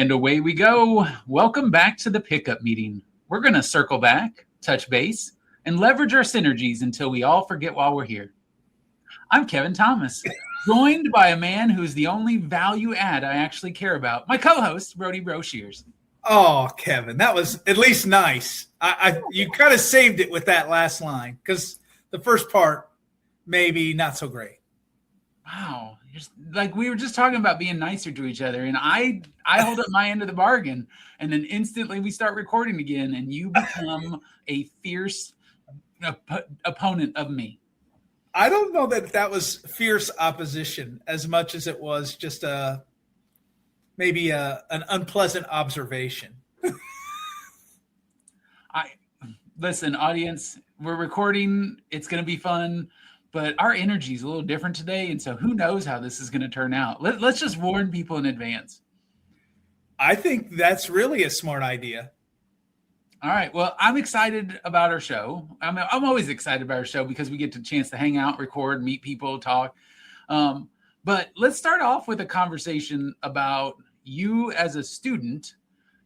And away we go. Welcome back to the pickup meeting. We're going to circle back, touch base, and leverage our synergies until we all forget why we're here. I'm Kevin Thomas, joined by a man who's the only value add I actually care about, my co-host, Brody Broshears. Oh, Kevin, that was at least nice. You kind of saved it with that last line because the first part, maybe not so great. Wow. Like we were just talking about being nicer to each other, and I hold up my end of the bargain, and then instantly we start recording again, and you become a fierce opponent of me. I don't know that was fierce opposition as much as it was just maybe an unpleasant observation. Listen, audience, we're recording. It's going to be fun. But our energy is a little different today, and so who knows how this is going to turn out. Let's just warn people in advance. I think that's really a smart idea. All right. Well, I'm excited about our show. I'm always excited about our show because we get the chance to hang out, record, meet people, talk. But let's start off with a conversation about you as a student.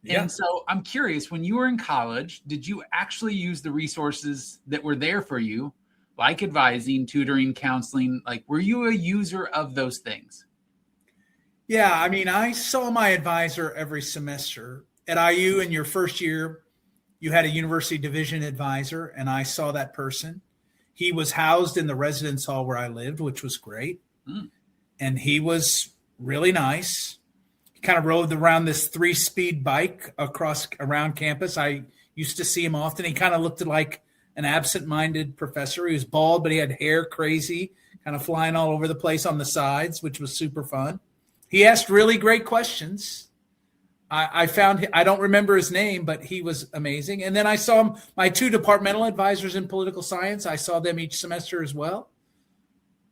Yeah. And so I'm curious, when you were in college, did you actually use the resources that were there for you? Like advising, tutoring, counseling, like were you a user of those things? Yeah, I mean, I saw my advisor every semester. At IU in your first year, you had a university division advisor, and I saw that person. He was housed in the residence hall where I lived, which was great. And he was really nice. He kind of rode around this 3-speed bike around campus. I used to see him often. He kind of looked like an absent-minded professor. He was bald, but he had hair crazy, kind of flying all over the place on the sides, which was super fun. He asked really great questions. I don't remember his name, but he was amazing. And then I saw my 2 departmental advisors in political science. I saw them each semester as well.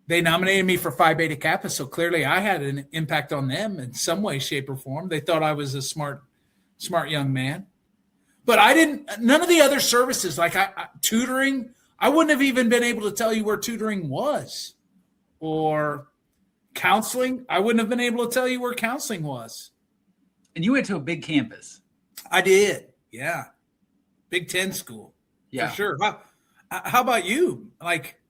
They nominated me for Phi Beta Kappa, so clearly I had an impact on them in some way, shape, or form. They thought I was a smart young man. But none of the other services, like tutoring, I wouldn't have even been able to tell you where tutoring was. Or counseling, I wouldn't have been able to tell you where counseling was. And you went to a big campus. I did, yeah. Big 10 school, yeah, for sure. How about you? Like,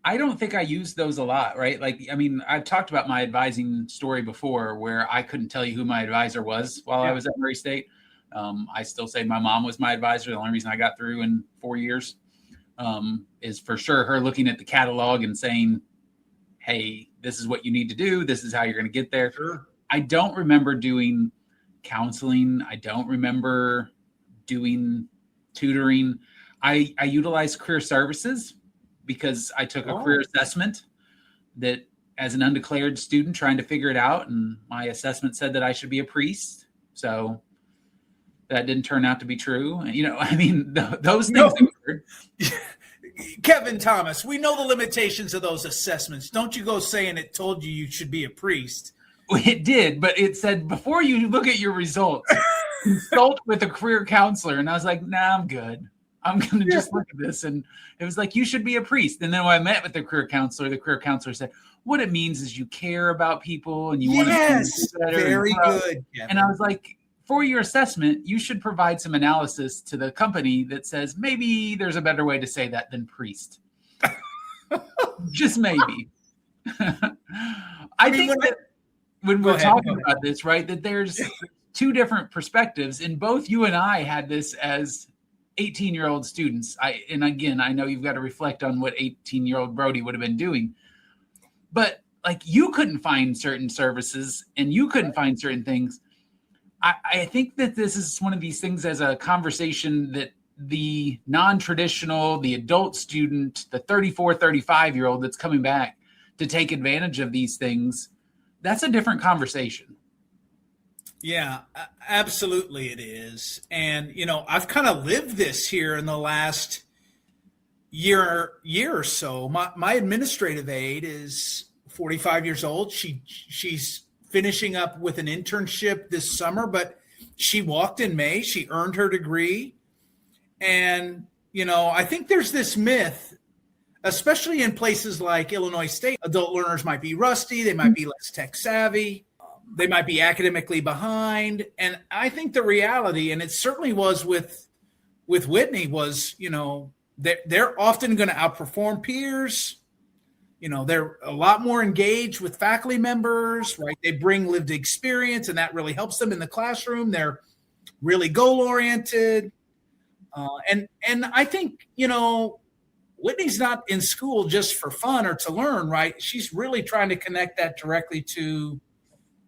I don't think I used those a lot, right? Like, I mean, I've talked about my advising story before where I couldn't tell you who my advisor was while I was at Murray State. I still say my mom was my advisor. The only reason I got through in 4 years is for sure her looking at the catalog and saying, hey, this is what you need to do. This is how you're going to get there. Sure. I don't remember doing counseling. I don't remember doing tutoring. I utilized career services because I took a career assessment that as an undeclared student trying to figure it out. And my assessment said that I should be a priest. So that didn't turn out to be true. You know, I mean, those things. No. Kevin Thomas, we know the limitations of those assessments. Don't you go saying it told you should be a priest. It did, but it said, before you look at your results, consult with a career counselor. And I was like, nah, I'm good. I'm going to just look at this. And it was like, you should be a priest. And then when I met with the career counselor said, what it means is you care about people and you want to be better. Very good. Kevin. And I was like, for your assessment, you should provide some analysis to the company that says maybe there's a better way to say that than priest. Just maybe. I think that when we're talking about this, right, that there's 2 different perspectives, and both you and I had this as 18-year-old students. And again, I know you've got to reflect on what 18-year-old Brody would have been doing. But like you couldn't find certain services and you couldn't find certain things. I think that this is one of these things as a conversation that the non-traditional, the adult student, the 34, 35-year-old that's coming back to take advantage of these things, that's a different conversation. Yeah, absolutely it is. And, you know, I've kind of lived this here in the last year or so. My administrative aide is 45 years old. She's finishing up with an internship this summer, but she walked in May. She earned her degree. And, you know, I think there's this myth, especially in places like Illinois State, adult learners might be rusty. They might be less tech savvy. They might be academically behind. And I think the reality, and it certainly was with Whitney, was, they're often going to outperform peers. They're a lot more engaged with faculty members, right? They bring lived experience, and that really helps them in the classroom. They're really goal-oriented. And I think, Whitney's not in school just for fun or to learn, right? She's really trying to connect that directly to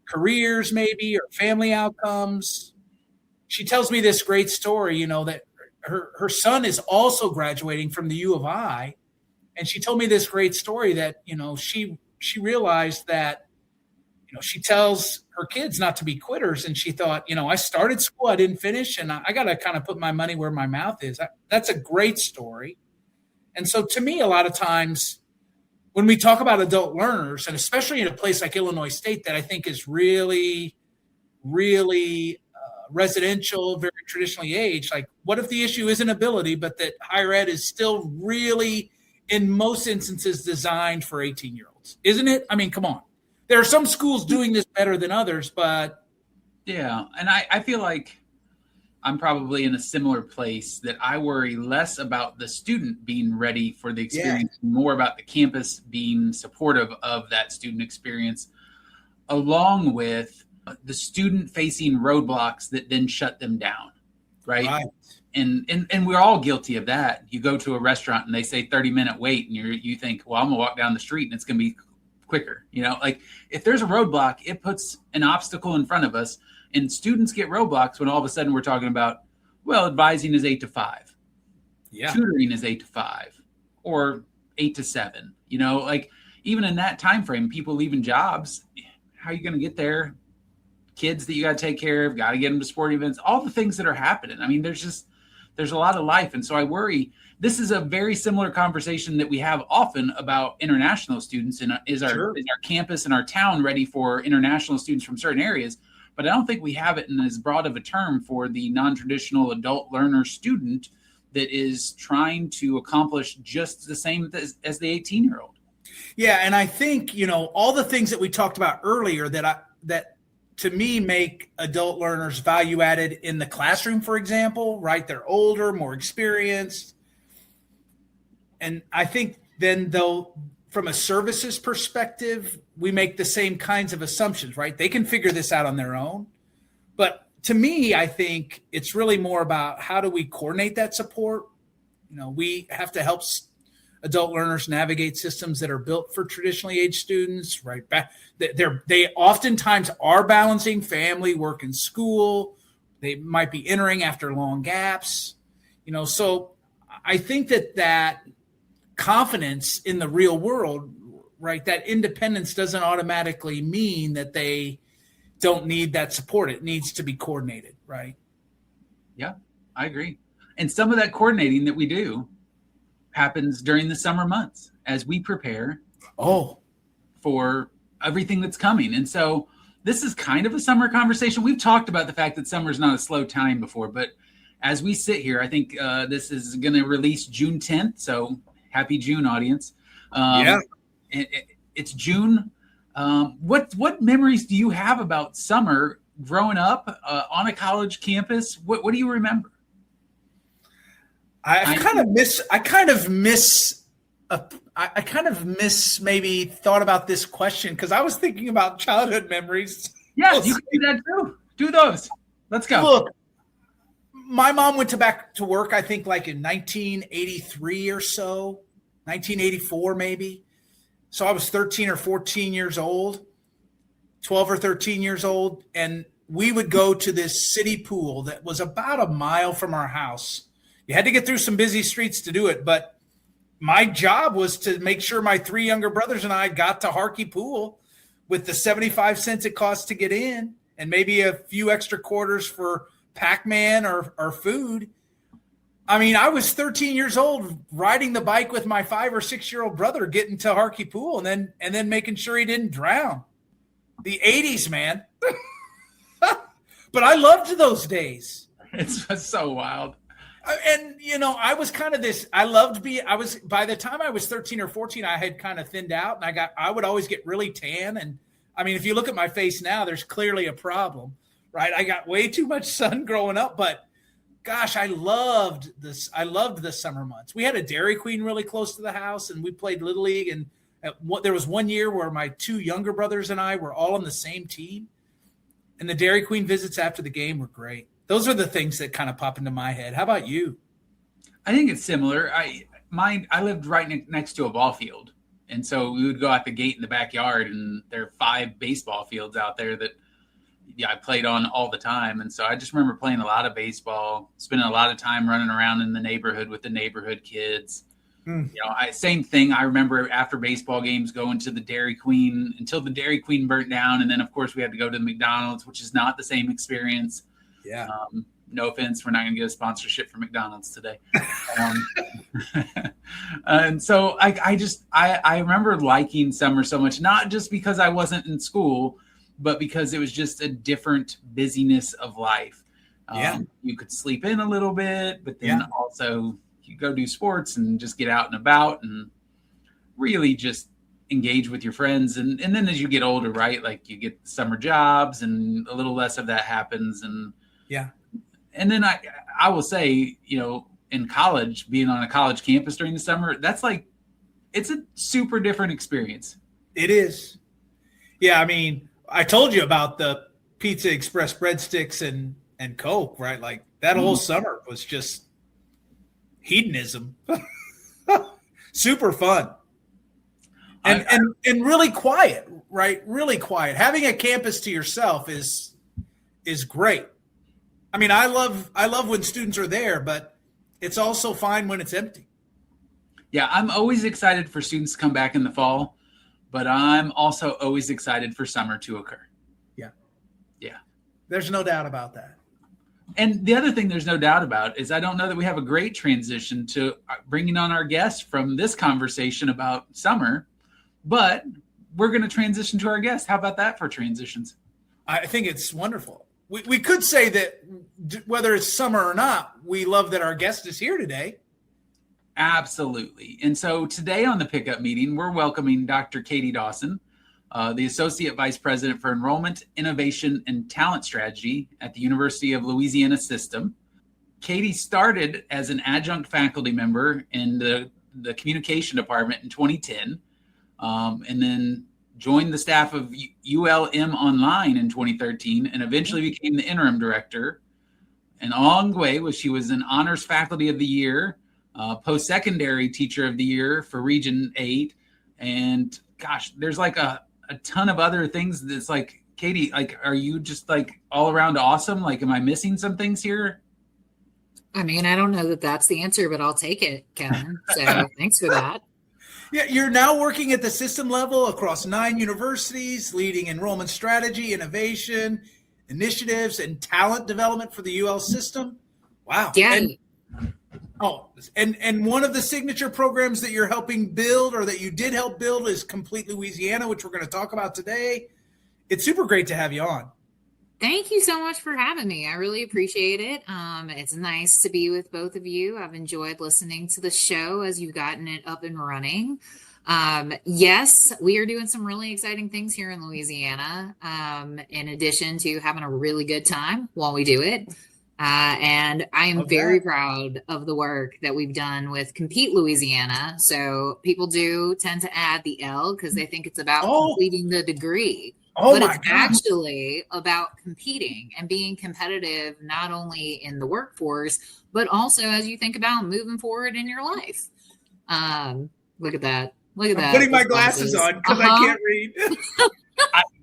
careers maybe or family outcomes. She tells me this great story, that her son is also graduating from the U of I. And she told me this great story that, she realized that, she tells her kids not to be quitters. And she thought, I started school, I didn't finish, and I got to kind of put my money where my mouth is. That's a great story. And so to me, a lot of times when we talk about adult learners, and especially in a place like Illinois State that I think is really, really residential, very traditionally aged, like what if the issue isn't ability, but that higher ed is still really, in most instances, designed for 18-year-olds, isn't it? I mean, come on. There are some schools doing this better than others, but. Yeah. And I feel like I'm probably in a similar place that I worry less about the student being ready for the experience, more about the campus being supportive of that student experience, along with the student facing roadblocks that then shut them down. Right. And we're all guilty of that. You go to a restaurant and they say 30-minute wait, and you think, well, I'm gonna walk down the street and it's gonna be quicker. Like if there's a roadblock, it puts an obstacle in front of us, and students get roadblocks when all of a sudden we're talking about, well, advising is 8 to 5. Yeah. Tutoring is 8 to 5 or 8 to 7, like even in that time frame, people leaving jobs, how are you going to get there? Kids that you got to take care of, got to get them to sporting events, all the things that are happening. I mean, there's a lot of life. And so I worry this is a very similar conversation that we have often about international students, and is our campus and our town ready for international students from certain areas? But I don't think we have it in as broad of a term for the non-traditional adult learner student that is trying to accomplish just the same as the 18-year-old. Yeah, and I think, all the things that we talked about earlier that to me make adult learners value added in the classroom, for example, right? They're older, more experienced. And I think then though, from a services perspective, we make the same kinds of assumptions, right? They can figure this out on their own. But to me, I think it's really more about how do we coordinate that support? We have to help adult learners navigate systems that are built for traditionally aged students, right? They oftentimes are balancing family, work, and school. They might be entering after long gaps, so I think that confidence in the real world, right? That independence doesn't automatically mean that they don't need that support. It needs to be coordinated, right? Yeah, I agree. And some of that coordinating that we do happens during the summer months as we prepare for everything that's coming. And so this is kind of a summer conversation. We've talked about the fact that summer is not a slow time before, but as we sit here, I think this is going to release June 10th. So happy June, audience. It's June. What memories do you have about summer growing up on a college campus? What do you remember? I kind of miss maybe thought about this question because I was thinking about childhood memories. Yeah, you can do that too. Do those. Let's go. Look, my mom went back to work, I think like in 1983 or so, 1984 maybe. So I was 13 or 14 years old, 12 or 13 years old. And we would go to this city pool that was about a mile from our house. You had to get through some busy streets to do it. But my job was to make sure my three younger brothers and I got to Harkey Pool with the 75 cents it costs to get in and maybe a few extra quarters for Pac-Man or food. I mean, I was 13 years old riding the bike with my 5 or 6 year old brother getting to Harkey Pool and then making sure he didn't drown. The 80s, man. But I loved those days. It's so wild. And, I was kind of by the time I was 13 or 14, I had kind of thinned out and I would always get really tan. And I mean, if you look at my face now, there's clearly a problem, right? I got way too much sun growing up, but gosh, I loved this. I loved the summer months. We had a Dairy Queen really close to the house, and we played Little League. And there was one year where my two younger brothers and I were all on the same team, and the Dairy Queen visits after the game were great. Those are the things that kind of pop into my head. How about you? I think it's similar. I lived right next to a ball field, and so we would go out the gate in the backyard, and there are 5 baseball fields out there that I played on all the time. And so I just remember playing a lot of baseball, spending a lot of time running around in the neighborhood with the neighborhood kids. Same thing. I remember after baseball games going to the Dairy Queen until the Dairy Queen burnt down. And then, of course, we had to go to the McDonald's, which is not the same experience. Yeah. No offense. We're not going to get a sponsorship from McDonald's today. And so I remember liking summer so much, not just because I wasn't in school, but because it was just a different busyness of life. You could sleep in a little bit, but then also you go do sports and just get out and about and really just engage with your friends. And then as you get older, right, like you get summer jobs and a little less of that happens. And then I will say, in college, being on a college campus during the summer, that's like, it's a super different experience. It is. Yeah. I mean, I told you about the Pizza Express breadsticks and Coke, right? Like that whole summer was just hedonism. Super fun. And really quiet, right? Really quiet. Having a campus to yourself is great. I mean, I love when students are there, but it's also fine when it's empty. Yeah, I'm always excited for students to come back in the fall, but I'm also always excited for summer to occur. Yeah. There's no doubt about that. And the other thing there's no doubt about is I don't know that we have a great transition to bringing on our guest from this conversation about summer, but we're going to transition to our guest. How about that for transitions? I think it's wonderful. We could say that whether it's summer or not, we love that our guest is here today. Absolutely. And so today on the pickup meeting, we're welcoming Dr. Katie Dawson, the Associate Vice President for Enrollment, Innovation, and Talent Strategy at the University of Louisiana System. Katie started as an adjunct faculty member in the communication department in 2010, and then joined the staff of ULM Online in 2013, and eventually became the interim director. And along the way, she was an honors faculty of the year, post-secondary teacher of the year for Region 8. And gosh, there's like a ton of other things that's like, Katie, like, are you just like all around awesome? Like, am I missing some things here? I mean, I don't know that that's the answer, but I'll take it, Kevin. So thanks for that. Yeah, you're now working at the system level across 9 universities, leading enrollment strategy, innovation, initiatives, and talent development for the UL system. Wow. Yeah. And one of the signature programs that you're helping build or that you did help build is Compete Louisiana, which we're going to talk about today. It's super great to have you on. Thank you so much for having me. I really appreciate it. It's nice to be with both of you. I've enjoyed listening to the show as you've gotten it up and running. Yes, we are doing some really exciting things here in Louisiana, in addition to having a really good time while we do it. And I am very proud of the work that we've done with Compete Louisiana. So people do tend to add the L because they think it's about completing the degree. But it's actually about competing and being competitive, not only in the workforce, but also as you think about moving forward in your life. Look at that. Look at that. I'm putting my glasses on because I can't read.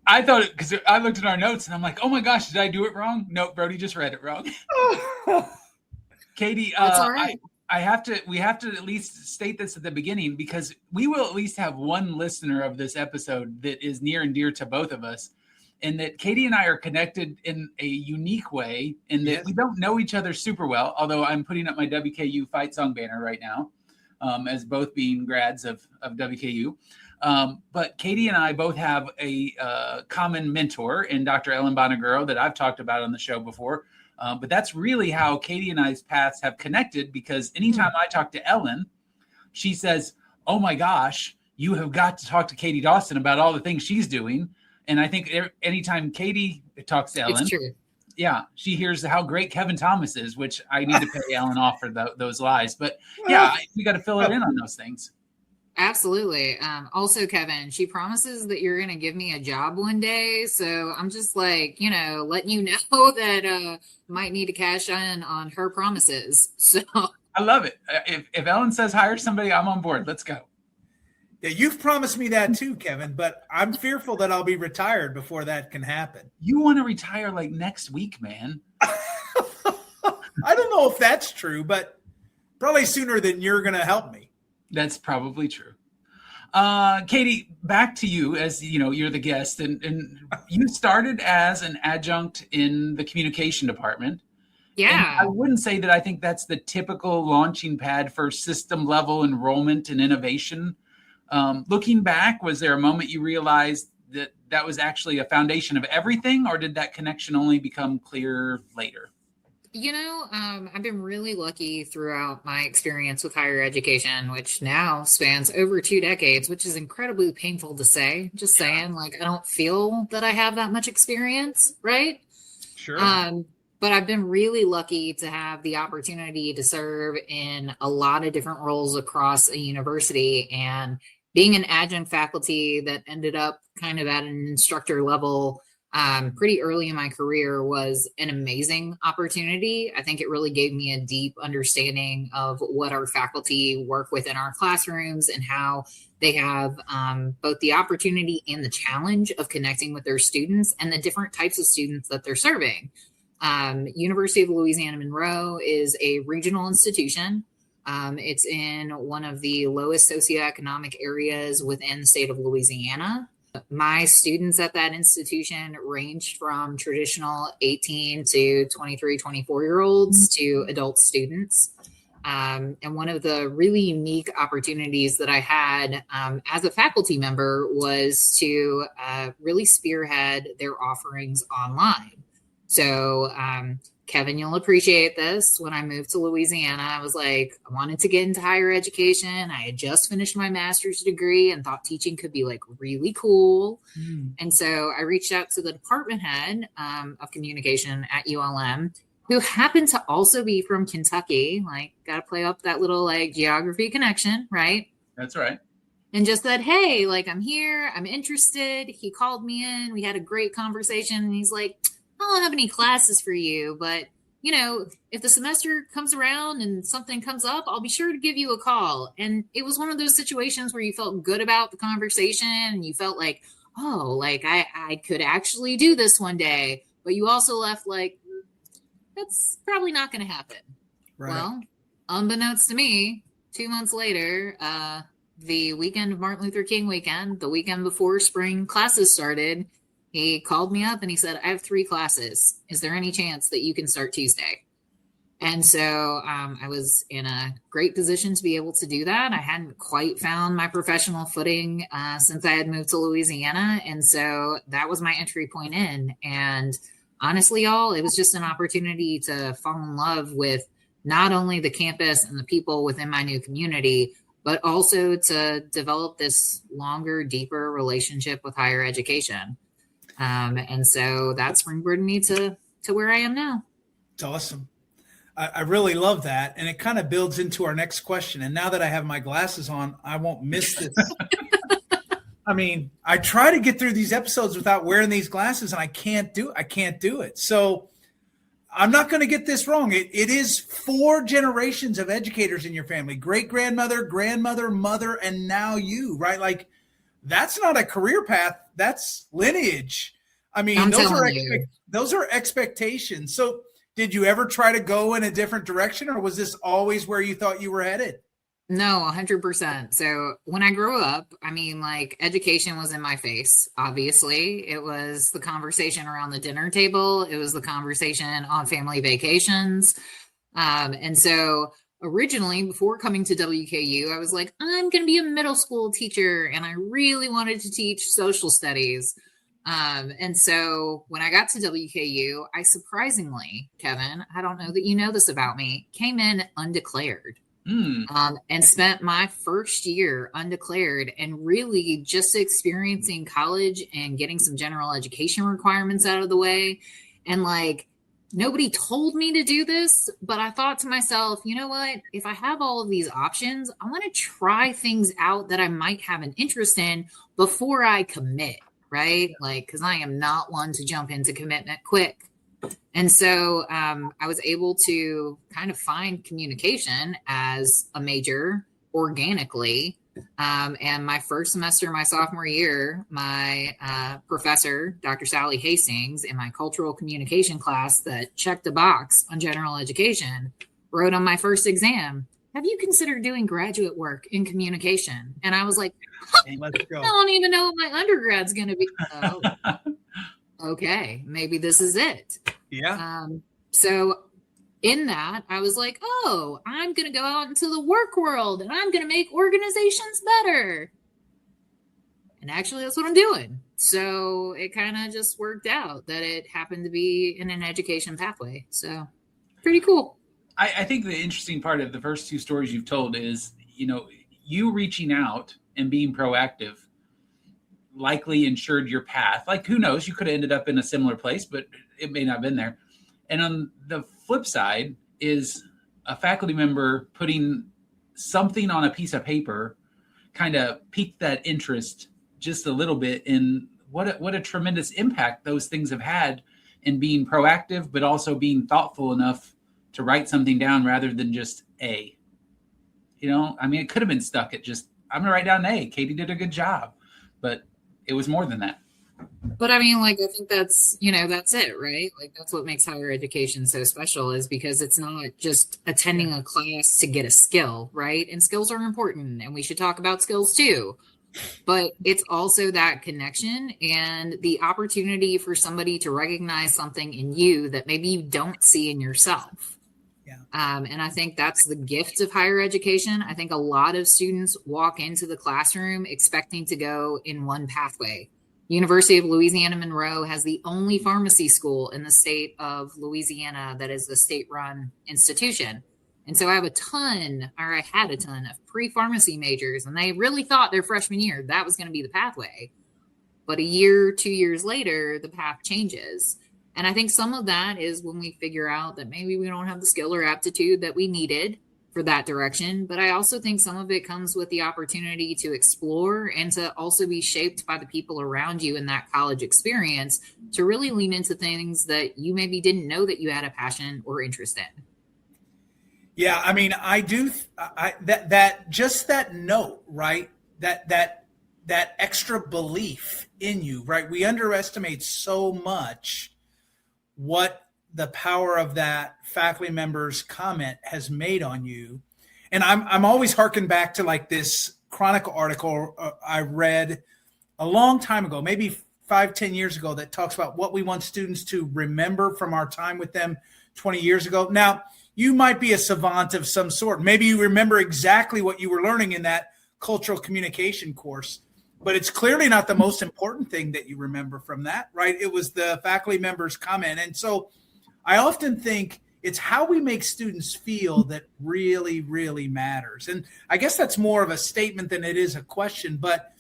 I thought it because I looked at our notes and I'm like, oh my gosh, did I do it wrong? Nope, Brody just read it wrong. Katie, that's all right. We have to at least state this at the beginning because we will at least have one listener of this episode that is near and dear to both of us, and that Katie and I are connected in a unique way in that we don't know each other super well, although I'm putting up my WKU fight song banner right now, as both being grads of WKU. But Katie and I both have a common mentor in Dr. Ellen Bonaguro that I've talked about on the show before. But that's really how Katie and I's paths have connected, because anytime I talk to Ellen, she says, oh my gosh, you have got to talk to Katie Dawson about all the things she's doing. And I think anytime Katie talks to Ellen, It's true. yeah, she hears how great Kevin Thomas is, which I need to pay Ellen off for those lies. But yeah, we got to fill her in on those things. Absolutely. Also, Kevin, she promises that you're going to give me a job one day. So I'm just like, letting you know that might need to cash in on her promises. So I love it. If Ellen says hire somebody, I'm on board. Let's go. Yeah, you've promised me that too, Kevin, but I'm fearful that I'll be retired before that can happen. You want to retire like next week, man. I don't know if that's true, but probably sooner than you're going to help me. That's probably true. Katie, back to you, as you're the guest, and you started as an adjunct in the communication department. yeah. And I wouldn't say that I think that's the typical launching pad for system level enrollment and innovation. Looking back, was there a moment you realized that was actually a foundation of everything, or did that connection only become clear later? I've been really lucky throughout my experience with higher education, which now spans over 2 decades, which is incredibly painful to say. Just saying, like, I don't feel that I have that much experience, right? Sure. But I've been really lucky to have the opportunity to serve in a lot of different roles across a university, and being an adjunct faculty that ended up kind of at an instructor level pretty early in my career was an amazing opportunity. I think it really gave me a deep understanding of what our faculty work with in our classrooms and how they have both the opportunity and the challenge of connecting with their students and the different types of students that they're serving. University of Louisiana Monroe is a regional institution. It's in one of the lowest socioeconomic areas within the state of Louisiana. My students at that institution ranged from traditional 18 to 23, 24-year-olds to adult students. And one of the really unique opportunities that I had as a faculty member was to really spearhead their offerings online. So, Kevin, you'll appreciate this. When I moved to Louisiana, I was like, I wanted to get into higher education. I had just finished my master's degree and thought teaching could be like really cool. And so I reached out to the department head of communication at ULM, who happened to also be from Kentucky. Like, got to play up that little like geography connection, right? That's right. And just said, hey, like, I'm here, I'm interested. He called me in. We had a great conversation. And he's like, I don't have any classes for you, but if the semester comes around and something comes up, I'll be sure to give you a call. And it was one of those situations where you felt good about the conversation and you felt like, oh, like I could actually do this one day, but you also left like, that's probably not going to happen. Right. Well, unbeknownst to me, 2 months later, the weekend of Martin Luther King weekend, the weekend before spring classes started, he called me up and he said, I have 3 classes. Is there any chance that you can start Tuesday? And so I was in a great position to be able to do that. I hadn't quite found my professional footing since I had moved to Louisiana. And so that was my entry point in. And honestly, y'all, it was just an opportunity to fall in love with not only the campus and the people within my new community, but also to develop this longer, deeper relationship with higher education. And so that's springboarded me to where I am now. It's awesome. I really love that. And it kind of builds into our next question. And now that I have my glasses on, I won't miss this. I mean, I try to get through these episodes without wearing these glasses and I can't do it. So I'm not going to get this wrong. It is 4 generations of educators in your family, great grandmother, grandmother, mother, and now you, right? Like, that's not a career path. That's lineage. I mean, those are expectations. So did you ever try to go in a different direction, or was this always where you thought you were headed? No, 100%. So when I grew up, I mean, like, education was in my face. Obviously, it was the conversation around the dinner table. It was the conversation on family vacations. And so originally, before coming to WKU, I was like, I'm going to be a middle school teacher. And I really wanted to teach social studies. And so when I got to WKU, I surprisingly, Kevin, I don't know that you know this about me, came in undeclared. And spent my first year undeclared and really just experiencing college and getting some general education requirements out of the way. And like, nobody told me to do this, but I thought to myself, you know what? If I have all of these options, I want to try things out that I might have an interest in before I commit, right? Like, because I am not one to jump into commitment quick. And so I was able to kind of find communication as a major organically. And my first semester, my sophomore year, my professor, Dr. Sally Hastings, in my cultural communication class that checked a box on general education, wrote on my first exam, have you considered doing graduate work in communication? And I was like, Hey, let's go. I don't even know what my undergrad's going to be. Oh, okay, maybe this is it. Yeah. So in that, I was like, oh, I'm going to go out into the work world and I'm going to make organizations better. And actually, that's what I'm doing. So it kind of just worked out that it happened to be in an education pathway. So pretty cool. I think the interesting part of the first two stories you've told is, you reaching out and being proactive likely ensured your path. Like, who knows, you could have ended up in a similar place, but it may not have been there. And on the flip side is a faculty member putting something on a piece of paper kind of piqued that interest just a little bit in what a tremendous impact those things have had in being proactive, but also being thoughtful enough to write something down rather than just A. It could have been stuck at just, I'm going to write down A. Katie did a good job, but it was more than that. But I think that's, that's it, right? Like, that's what makes higher education so special, is because it's not just attending a class to get a skill, right? And skills are important and we should talk about skills too. But it's also that connection and the opportunity for somebody to recognize something in you that maybe you don't see in yourself. Yeah. And I think that's the gift of higher education. I think a lot of students walk into the classroom expecting to go in one pathway. University of Louisiana Monroe has the only pharmacy school in the state of Louisiana that is a state-run institution. And so I had a ton of pre-pharmacy majors, and they really thought their freshman year that was going to be the pathway. But a year, 2 years later, the path changes. And I think some of that is when we figure out that maybe we don't have the skill or aptitude that we needed for that direction. But I also think some of it comes with the opportunity to explore and to also be shaped by the people around you in that college experience to really lean into things that you maybe didn't know that you had a passion or interest in. Yeah, I do. That note, right? That extra belief in you, right? We underestimate so much what the power of that faculty member's comment has made on you. And I'm always harking back to like this Chronicle article I read a long time ago, maybe 5-10 years ago, that talks about what we want students to remember from our time with them 20 years ago. Now, you might be a savant of some sort. Maybe you remember exactly what you were learning in that cultural communication course, but it's clearly not the most important thing that you remember from that, right? It was the faculty member's comment. And so I often think it's how we make students feel that really, really matters. And I guess that's more of a statement than it is a question. But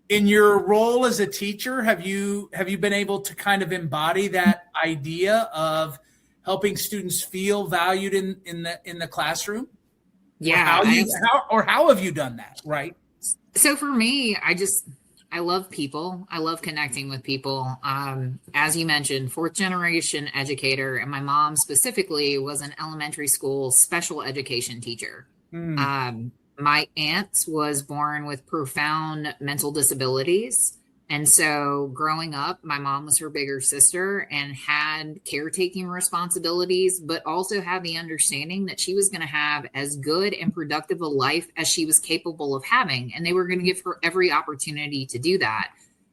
in your role as a teacher, have you been able to kind of embody that idea of helping students feel valued in the classroom? Yeah. How have you done that? Right. So for me, I love people. I love connecting with people. As you mentioned, 4th generation educator, and my mom specifically was an elementary school special education teacher. My aunt was born with profound mental disabilities. And so growing up, my mom was her bigger sister and had caretaking responsibilities, but also had the understanding that she was going to have as good and productive a life as she was capable of having. And they were going to give her every opportunity to do that.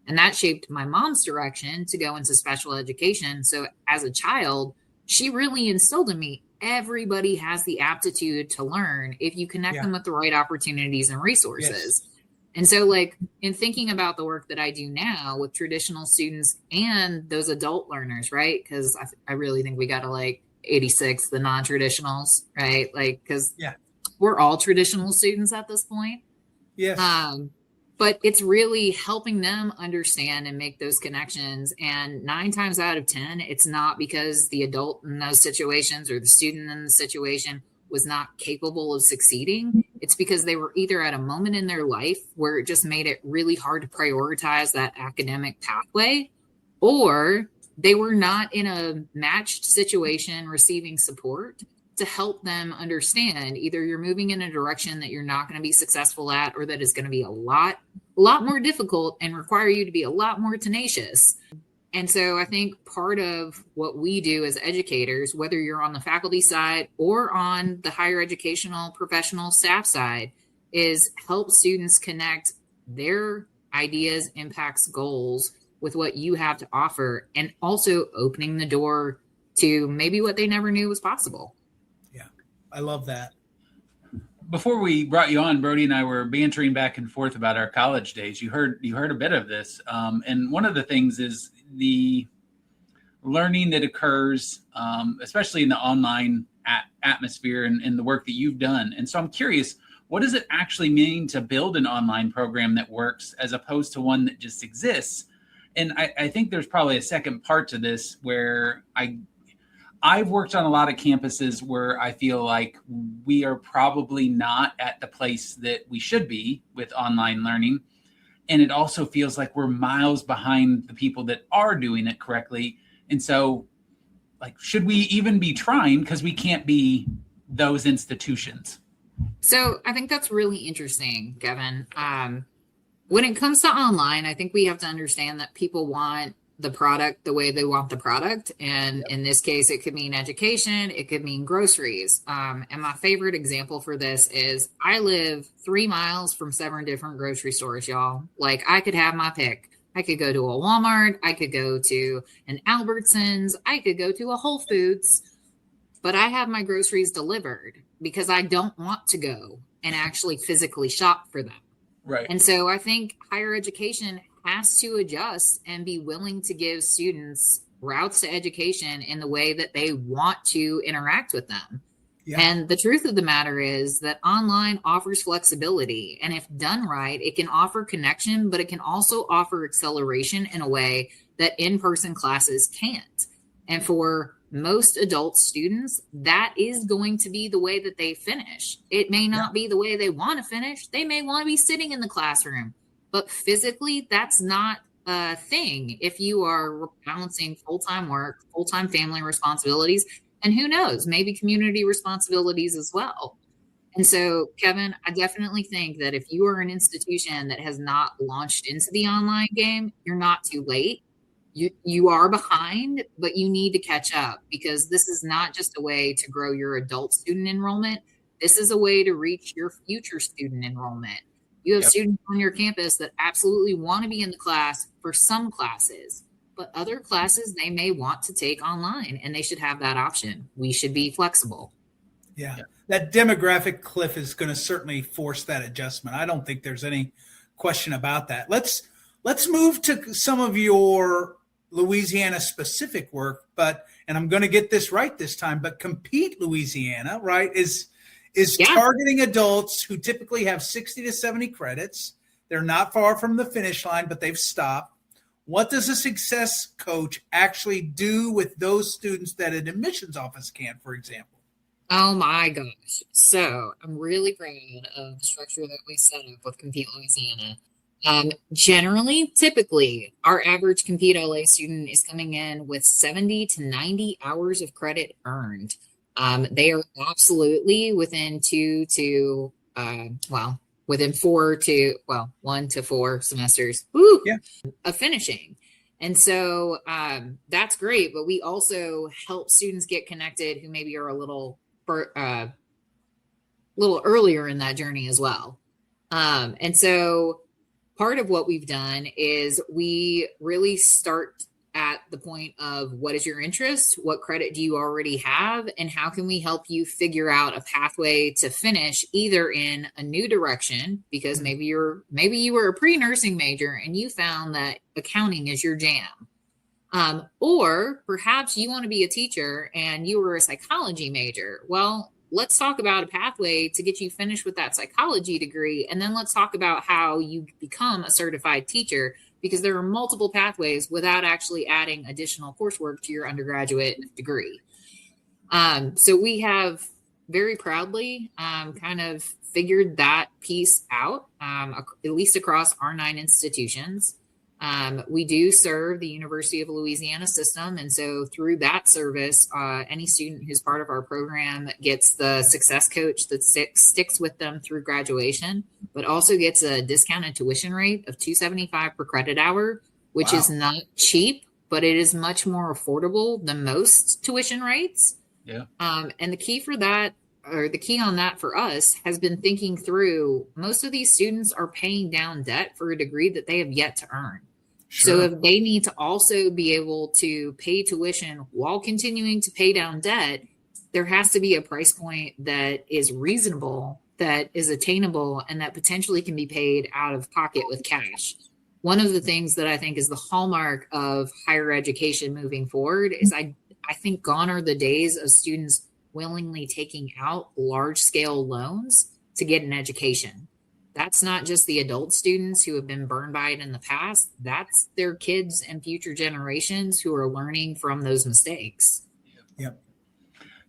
And that shaped my mom's direction to go into special education. So as a child, she really instilled in me, everybody has the aptitude to learn if you connect them with the right opportunities and resources. Yes. And so, like, in thinking about the work that I do now with traditional students and those adult learners, right? Because I really think we got to 86 the non-traditionals, right? Like, because we're all traditional students at this point. Yes. But it's really helping them understand and make those connections. And 9 times out of 10, it's not because the adult in those situations or the student in the situation was not capable of succeeding. It's because they were either at a moment in their life where it just made it really hard to prioritize that academic pathway, or they were not in a matched situation receiving support to help them understand either you're moving in a direction that you're not going to be successful at, or that is going to be a lot more difficult and require you to be a lot more tenacious. And so I think part of what we do as educators, whether you're on the faculty side or on the higher educational professional staff side, is help students connect their ideas, impacts, goals with what you have to offer, and also opening the door to maybe what they never knew was possible. I love that. Before we brought you on, Brody and I were bantering back and forth about our college days. You heard a bit of this. And one of the things is the learning that occurs, especially in the online atmosphere and the work that you've done. And so I'm curious, what does it actually mean to build an online program that works as opposed to one that just exists? And I think there's probably a second part to this where I've worked on a lot of campuses where I feel like we are probably not at the place that we should be with online learning. And it also feels like we're miles behind the people that are doing it correctly. And so, like, should we even be trying because we can't be those institutions? So I think that's really interesting, Kevin. When it comes to online, I think we have to understand that people want the product the way they want the product. And in this case, it could mean education, it could mean groceries. And my favorite example for this is I live 3 miles from 7 different grocery stores, y'all. Like, I could have my pick. I could go to a Walmart, I could go to an Albertsons, I could go to a Whole Foods, but I have my groceries delivered because I don't want to go and actually physically shop for them. Right. And so I think higher education has to adjust and be willing to give students routes to education in the way that they want to interact with them. Yeah. And the truth of the matter is that online offers flexibility. And if done right, it can offer connection, but it can also offer acceleration in a way that in-person classes can't. And for most adult students, that is going to be the way that they finish. It may not be the way they want to finish. They may want to be sitting in the classroom. But physically, that's not a thing if you are balancing full-time work, full-time family responsibilities, and who knows, maybe community responsibilities as well. And so, Kevin, I definitely think that if you are an institution that has not launched into the online game, you're not too late. You are behind, but you need to catch up, because this is not just a way to grow your adult student enrollment. This is a way to reach your future student enrollment. You have students on your campus that absolutely want to be in the class for some classes, but other classes they may want to take online, and they should have that option. We should be flexible. Yeah. That demographic cliff is going to certainly force that adjustment. I don't think there's any question about that. Let's move to some of your Louisiana specific work, and I'm going to get this right this time, but Compete Louisiana, right, is targeting adults who typically have 60 to 70 credits. They're not far from the finish line, but they've stopped. What does a success coach actually do with those students that an admissions office can't, for example? Oh my gosh. So I'm really proud of the structure that we set up with Compete Louisiana. Typically, our average Compete LA student is coming in with 70 to 90 hours of credit earned. They are absolutely within 1 to 4 semesters of finishing. And so that's great. But we also help students get connected who maybe are a little earlier in that journey as well. And so part of what we've done is we really start at the point of what is your interest, what credit do you already have, and how can we help you figure out a pathway to finish either in a new direction, because maybe you were a pre-nursing major and you found that accounting is your jam. Or perhaps you want to be a teacher and you were a psychology major. Well, let's talk about a pathway to get you finished with that psychology degree. And then let's talk about how you become a certified teacher, because there are multiple pathways without actually adding additional coursework to your undergraduate degree. So we have very proudly kind of figured that piece out, at least across our 9 institutions. We do serve the University of Louisiana System. And so through that service, any student who's part of our program gets the success coach that sticks with them through graduation, but also gets a discounted tuition rate of $275 per credit hour, which is not cheap, but it is much more affordable than most tuition rates. Yeah. And the key for that, or the key on that for us, has been thinking through, most of these students are paying down debt for a degree that they have yet to earn. Sure. So if they need to also be able to pay tuition while continuing to pay down debt, there has to be a price point that is reasonable, that is attainable, and that potentially can be paid out of pocket with cash. One of the things that I think is the hallmark of higher education moving forward is I think gone are the days of students willingly taking out large-scale loans to get an education. That's not just the adult students who have been burned by it in the past. That's their kids and future generations who are learning from those mistakes. Yep.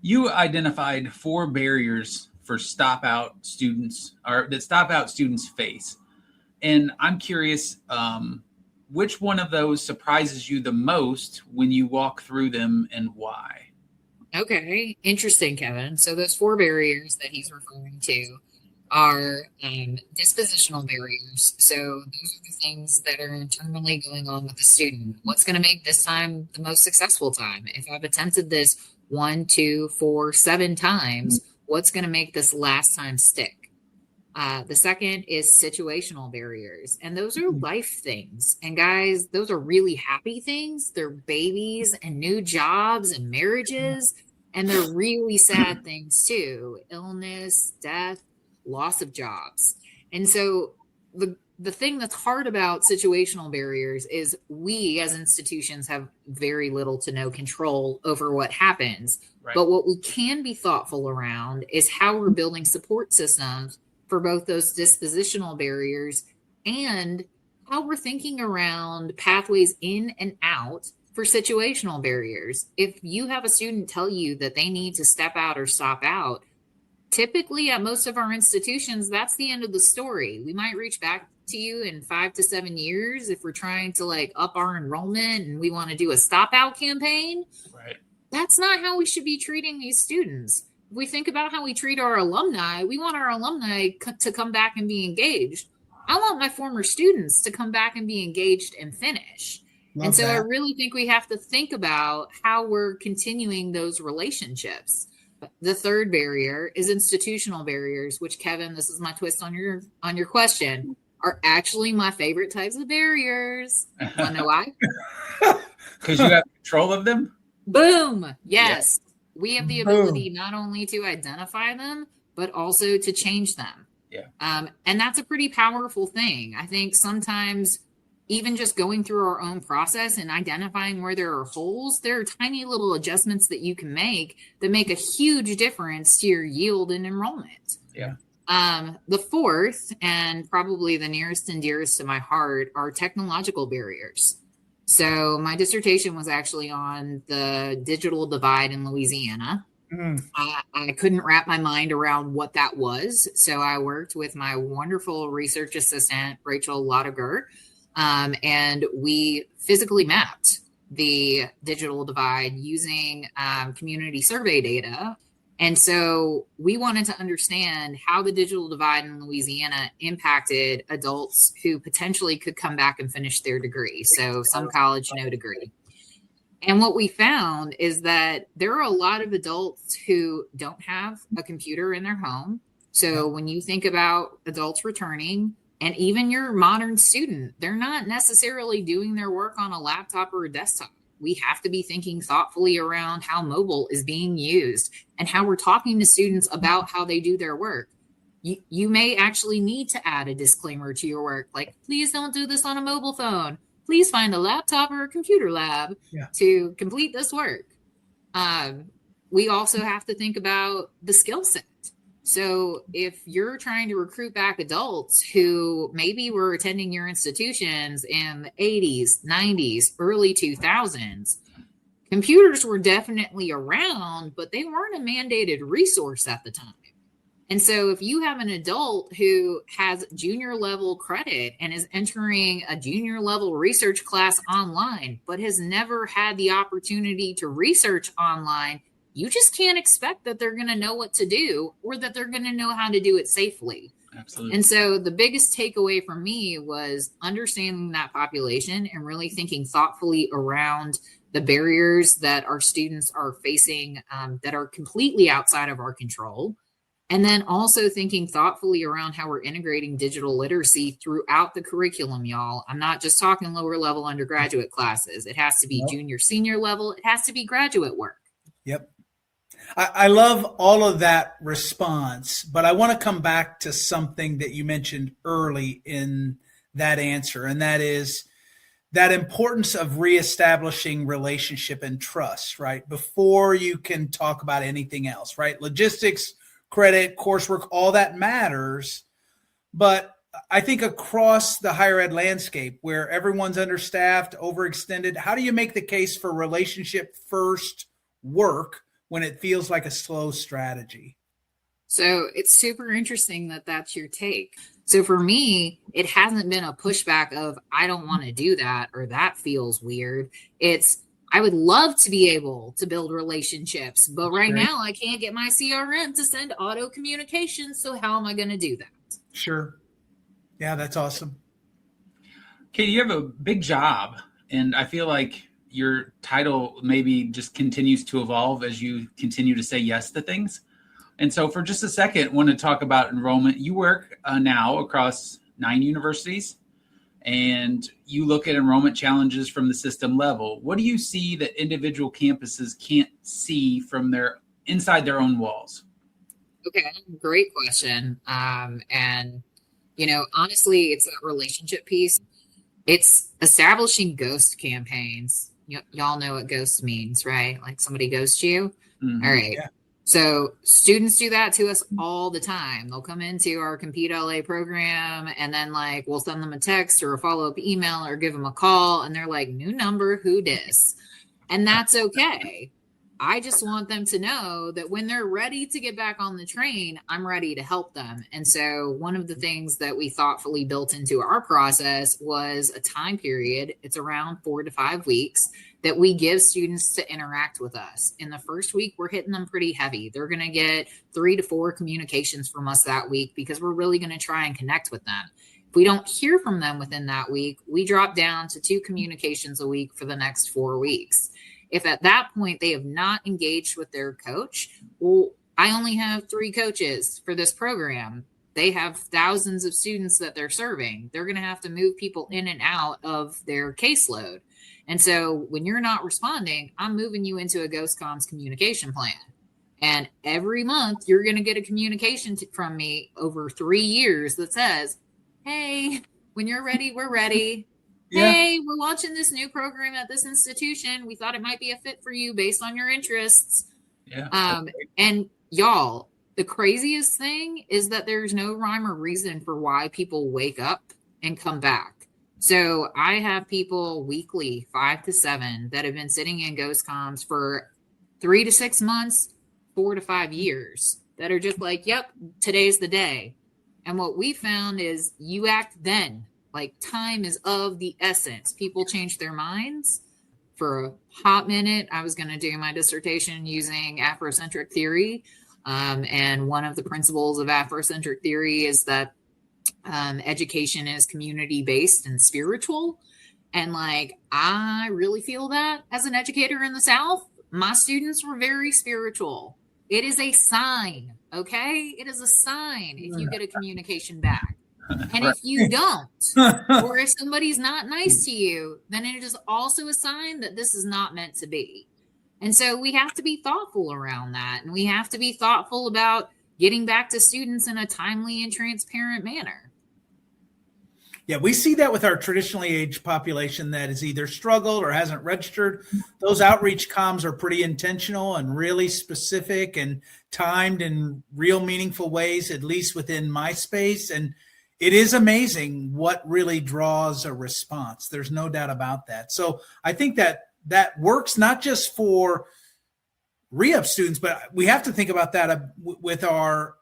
You identified 4 barriers for stop out students, or that stop out students face. And I'm curious, which one of those surprises you the most when you walk through them, and why? Okay, interesting, Kevin. So those 4 barriers that he's referring to are dispositional barriers. So those are the things that are internally going on with the student. What's going to make this time the most successful time? If I've attempted this 1, 2, 4, 7 times, what's going to make this last time stick? The second is situational barriers. And those are life things. And guys, those are really happy things. They're babies and new jobs and marriages. And they're really sad things too. Illness, death, loss of jobs. And so the thing that's hard about situational barriers is we as institutions have very little to no control over what happens. Right. But what we can be thoughtful around is how we're building support systems for both those dispositional barriers and how we're thinking around pathways in and out for situational barriers. If you have a student tell you that they need to step out or stop out, typically at most of our institutions, that's the end of the story. We might reach back to you in 5 to 7 years if we're trying to up our enrollment and we want to do a stop out campaign. Right. That's not how we should be treating these students. If we think about how we treat our alumni, we want our alumni to come back and be engaged. I want my former students to come back and be engaged and finish. Love and so that. I really think we have to think about how we're continuing those relationships. The third barrier is institutional barriers, which, Kevin, this is my twist on your question, are actually my favorite types of barriers. Want to know why? Because you have control of them? Boom. Yes. Yeah. We have the ability not only to identify them, but also to change them. Yeah. And that's a pretty powerful thing. I think sometimes even just going through our own process and identifying where there are holes, there are tiny little adjustments that you can make that make a huge difference to your yield and enrollment. Yeah. The fourth, and probably the nearest and dearest to my heart, are technological barriers. So my dissertation was actually on the digital divide in Louisiana. I couldn't wrap my mind around what that was. So I worked with my wonderful research assistant, Rachel Laudiger, and we physically mapped the digital divide using community survey data. And so we wanted to understand how the digital divide in Louisiana impacted adults who potentially could come back and finish their degree. So some college, no degree. And what we found is that there are a lot of adults who don't have a computer in their home. So when you think about adults returning, and even your modern student, they're not necessarily doing their work on a laptop or a desktop. We have to be thinking thoughtfully around how mobile is being used and how we're talking to students about how they do their work. You may actually need to add a disclaimer to your work, like, please don't do this on a mobile phone. Please find a laptop or a computer lab to complete this work. we also have to think about the skill set. So if you're trying to recruit back adults who maybe were attending your institutions in the 80s, 90s, early 2000s, computers were definitely around, but they weren't a mandated resource at the time. And so if you have an adult who has junior level credit and is entering a junior level research class online, but has never had the opportunity to research online, you just can't expect that they're going to know what to do or that they're going to know how to do it safely. Absolutely. And so the biggest takeaway for me was understanding that population and really thinking thoughtfully around the barriers that our students are facing that are completely outside of our control. And then also thinking thoughtfully around how we're integrating digital literacy throughout the curriculum, y'all. I'm not just talking lower level undergraduate classes. It has to be junior, senior level. It has to be graduate work. Yep. I love all of that response, but I want to come back to something that you mentioned early in that answer, and that is that importance of reestablishing relationship and trust, right? Before you can talk about anything else, right? Logistics, credit, coursework, all that matters. But I think across the higher ed landscape where everyone's understaffed, overextended, how do you make the case for relationship first work when it feels like a slow strategy? So it's super interesting that that's your take. So for me, it hasn't been a pushback of, I don't want to do that, or that feels weird. It's, I would love to be able to build relationships, but right now I can't get my CRM to send auto communications. So how am I going to do that? Sure. Yeah, that's awesome. Katie, you have a big job, and I feel like your title maybe just continues to evolve as you continue to say yes to things. And so for just a second, I want to talk about enrollment. You work now across 9 universities, and you look at enrollment challenges from the system level. What do you see that individual campuses can't see from their inside their own walls? Okay, great question. And, you know, honestly, it's that relationship piece. It's establishing ghost campaigns. Y'all know what ghost means, right? Like somebody ghosts you. Mm-hmm. All right. Yeah. So students do that to us all the time. They'll come into our Compete LA program, and then like we'll send them a text or a follow-up email or give them a call, and they're like, new number, who dis? And that's okay. I just want them to know that when they're ready to get back on the train, I'm ready to help them. And so one of the things that we thoughtfully built into our process was a time period. It's around 4 to 5 weeks that we give students to interact with us. In the first week, we're hitting them pretty heavy. They're going to get 3 to 4 communications from us that week because we're really going to try and connect with them. If we don't hear from them within that week, we drop down to 2 communications a week for the next 4 weeks. If at that point they have not engaged with their coach, well, I only have 3 coaches for this program. They have thousands of students that they're serving. They're going to have to move people in and out of their caseload. And so when you're not responding, I'm moving you into a Ghost Comms communication plan. And every month you're going to get a communication from me over 3 years that says, hey, when you're ready, we're ready. Yeah. Hey, we're launching this new program at this institution. We thought it might be a fit for you based on your interests. Yeah. And y'all, the craziest thing is that there's no rhyme or reason for why people wake up and come back. So I have people weekly, 5 to 7, that have been sitting in Ghost Comms for 3 to 6 months, 4 to 5 years, that are just like, yep, today's the day. And what we found is you act then. Like time is of the essence. People change their minds. For a hot minute, I was going to do my dissertation using Afrocentric theory. And one of the principles of Afrocentric theory is that education is community-based and spiritual. And like, I really feel that as an educator in the South, my students were very spiritual. It is a sign, okay? It is a sign if you get a communication back. And if you don't, or if somebody's not nice to you, then it is also a sign that this is not meant to be. And so we have to be thoughtful around that. And we have to be thoughtful about getting back to students in a timely and transparent manner. Yeah, we see that with our traditionally aged population that is either struggled or hasn't registered. Those outreach comms are pretty intentional and really specific and timed in real meaningful ways, at least within my space. And it is amazing what really draws a response. There's no doubt about that. So I think that works not just for re-up students, but we have to think about that with our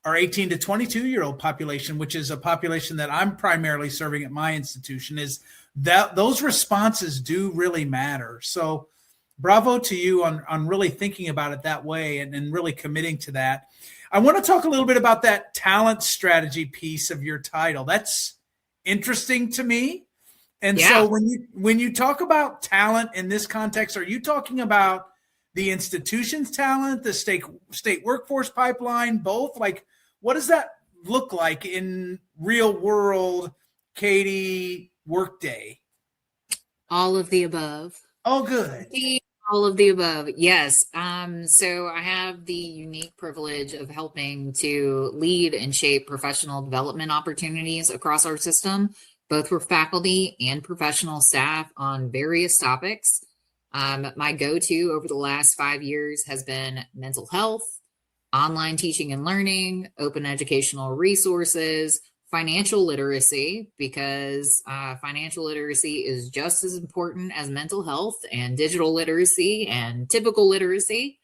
18 to 22-year-old population, which is a population that I'm primarily serving at my institution, is that those responses do really matter. So bravo to you on really thinking about it that way and really committing to that. I want to talk a little bit about that talent strategy piece of your title. That's interesting to me. And so when you talk about talent in this context, are you talking about the institution's talent, the state workforce pipeline, both? Like, what does that look like in real world, Katie, workday? All of the above. Oh, good. All of the above. Yes. So I have the unique privilege of helping to lead and shape professional development opportunities across our system, both for faculty and professional staff on various topics. My go-to over the last 5 years has been mental health, online teaching and learning, open educational resources, financial literacy, because financial literacy is just as important as mental health, and digital literacy and typical literacy,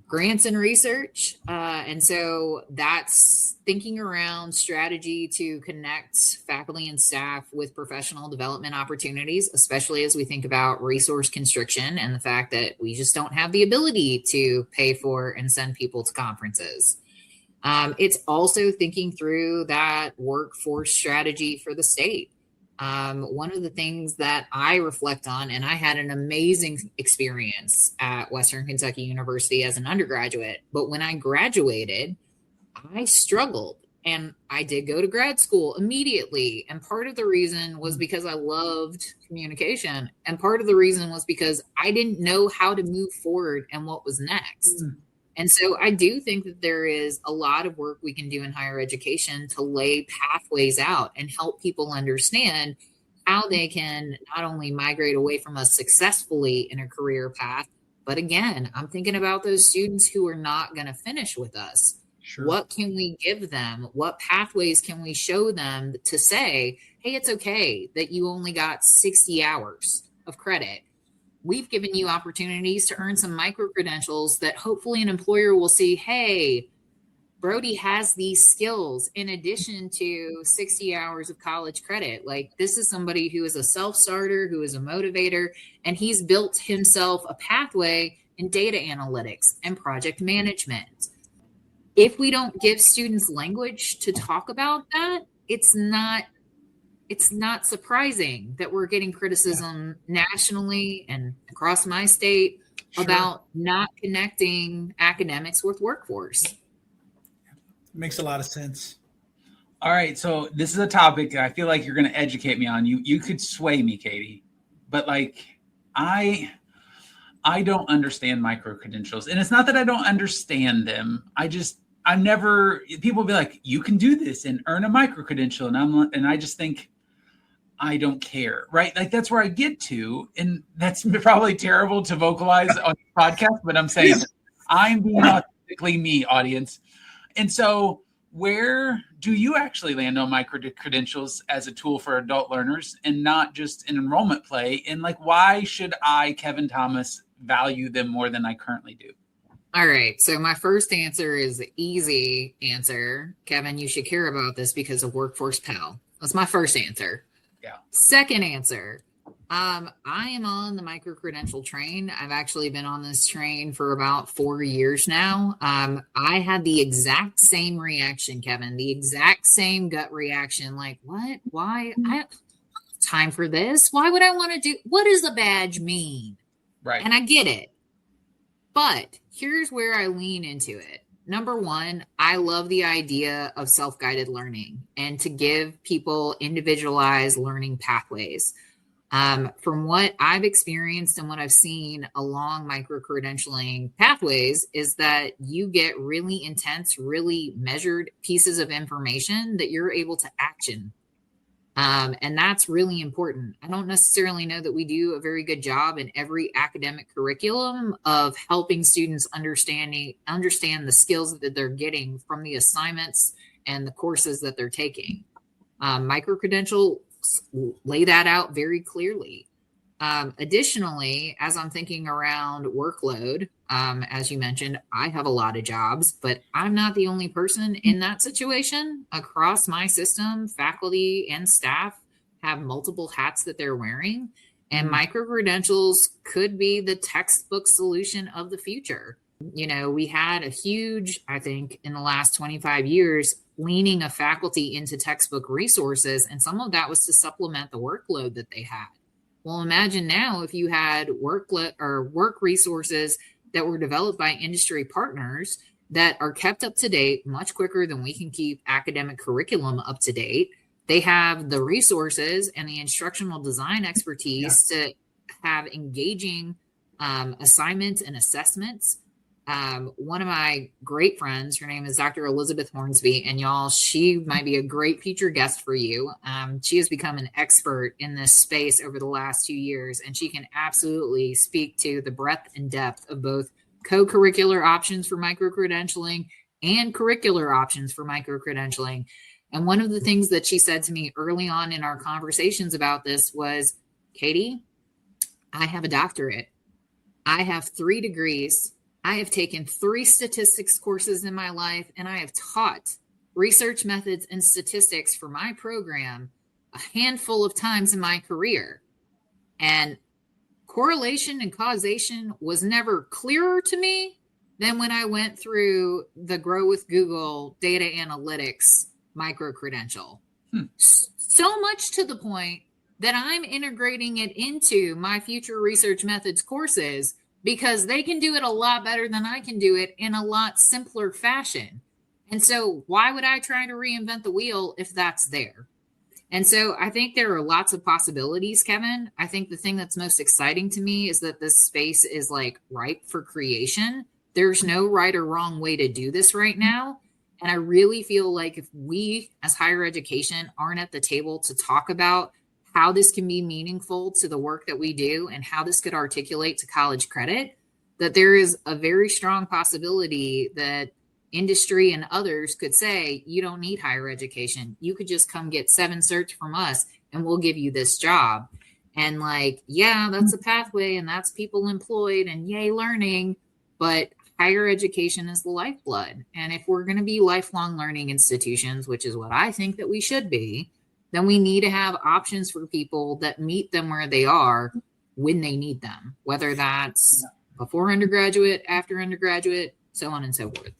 grants and research. And so that's thinking around strategy to connect faculty and staff with professional development opportunities, especially as we think about resource constriction and the fact that we just don't have the ability to pay for and send people to conferences. It's also thinking through that workforce strategy for the state. One of the things that I reflect on, and I had an amazing experience at Western Kentucky University as an undergraduate, but when I graduated, I struggled, and I did go to grad school immediately. And part of the reason was because I loved communication. And part of the reason was because I didn't know how to move forward and what was next. And so I do think that there is a lot of work we can do in higher education to lay pathways out and help people understand how they can not only migrate away from us successfully in a career path, but again, I'm thinking about those students who are not going to finish with us. Sure. What can we give them? What pathways can we show them to say, hey, it's okay that you only got 60 hours of credit. We've given you opportunities to earn some micro credentials that hopefully an employer will see, hey, Brody has these skills in addition to 60 hours of college credit. Like, this is somebody who is a self-starter, who is a motivator, and he's built himself a pathway in data analytics and project management. If we don't give students language to talk about that, it's not surprising that we're getting criticism nationally and across my state about not connecting academics with workforce. Makes a lot of sense. All right. So this is a topic I feel like you're going to educate me on. You could sway me, Katie, but like I don't understand micro credentials, and it's not that I don't understand them. People will be like, you can do this and earn a micro credential. And I just think, I don't care, right? Like, that's where I get to. And that's probably terrible to vocalize on the podcast, but I'm saying I'm being authentically me, audience. And so where do you actually land on micro credentials as a tool for adult learners and not just an enrollment play? And like, why should I, Kevin Thomas, value them more than I currently do? All right. So my first answer is the easy answer. Kevin, you should care about this because of Workforce Pell. That's my first answer. Yeah. Second answer. I am on the micro-credential train. I've actually been on this train for about 4 years now. I had the exact same reaction, Kevin, the exact same gut reaction. Like, what? Why? I don't have time for this. Why would I want to do? What does a badge mean? Right. And I get it. But here's where I lean into it. Number one, I love the idea of self-guided learning and to give people individualized learning pathways. From what I've experienced and what I've seen along micro-credentialing pathways is that you get really intense, really measured pieces of information that you're able to action. And that's really important. I don't necessarily know that we do a very good job in every academic curriculum of helping students understand the skills that they're getting from the assignments and the courses that they're taking. Micro-credential lay that out very clearly. Additionally, as I'm thinking around workload, as you mentioned, I have a lot of jobs, but I'm not the only person in that situation. Across my system, faculty and staff have multiple hats that they're wearing, and micro-credentials could be the textbook solution of the future. You know, we had a huge, I think, in the last 25 years, leaning of faculty into textbook resources, and some of that was to supplement the workload that they had. Well, imagine now if you had work resources that were developed by industry partners that are kept up to date much quicker than we can keep academic curriculum up to date. They have the resources and the instructional design expertise to have engaging assignments and assessments. One of my great friends, her name is Dr. Elizabeth Hornsby, and y'all, she might be a great future guest for you. She has become an expert in this space over the last 2 years, and she can absolutely speak to the breadth and depth of both co-curricular options for micro-credentialing and curricular options for micro-credentialing. And one of the things that she said to me early on in our conversations about this was, Katie, I have a doctorate. I have 3 degrees. I have taken 3 statistics courses in my life, and I have taught research methods and statistics for my program a handful of times in my career. And correlation and causation was never clearer to me than when I went through the Grow with Google data analytics micro-credential. So much to the point that I'm integrating it into my future research methods courses because they can do it a lot better than I can do it in a lot simpler fashion. And so why would I try to reinvent the wheel if that's there? And so I think there are lots of possibilities, Kevin. I think the thing that's most exciting to me is that this space is like ripe for creation. There's no right or wrong way to do this right now. And I really feel like if we as higher education aren't at the table to talk about how this can be meaningful to the work that we do and how this could articulate to college credit, that there is a very strong possibility that industry and others could say, you don't need higher education. You could just come get 7 certs from us and we'll give you this job. And like, yeah, that's a pathway and that's people employed and yay learning, but higher education is the lifeblood. And if we're going to be lifelong learning institutions, which is what I think that we should be, then we need to have options for people that meet them where they are when they need them, whether that's before undergraduate, after undergraduate, so on and so forth.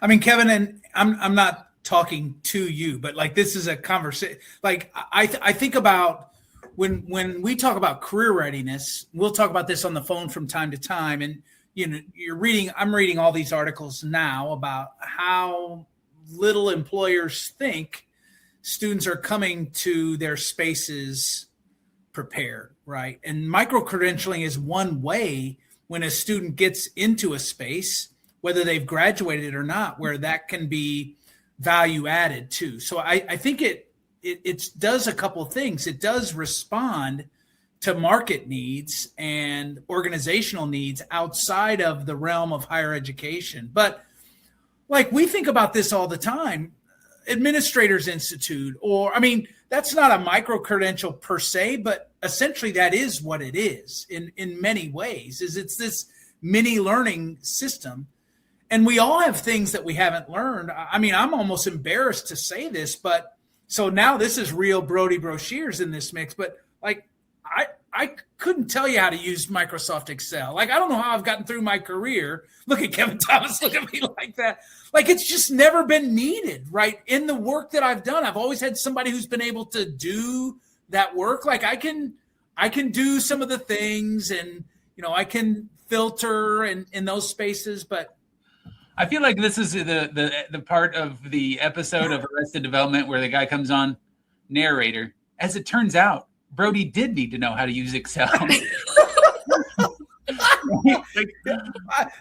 I mean, Kevin, and I'm not talking to you, but like this is a conversation. Like I think about when we talk about career readiness, we'll talk about this on the phone from time to time. And you know, I'm reading all these articles now about how little employers think students are coming to their spaces prepared, right? And micro-credentialing is one way when a student gets into a space, whether they've graduated or not, where that can be value added too. So I think it does a couple of things. It does respond to market needs and organizational needs outside of the realm of higher education. But like we think about this all the time, Administrators Institute, or I mean, that's not a micro-credential per se, but essentially that is what it is in many ways, is it's this mini learning system. And we all have things that we haven't learned. I mean, I'm almost embarrassed to say this, but so now this is real Brody brochures in this mix, but like I couldn't tell you how to use Microsoft Excel. Like, I don't know how I've gotten through my career. Look at Kevin Thomas, look at me like that. Like, it's just never been needed, right? In the work that I've done, I've always had somebody who's been able to do that work. Like I can do some of the things and, you know, I can filter in those spaces, but I feel like this is the part of the episode of Arrested Development where the guy comes on, narrator. As it turns out, Brody did need to know how to use Excel.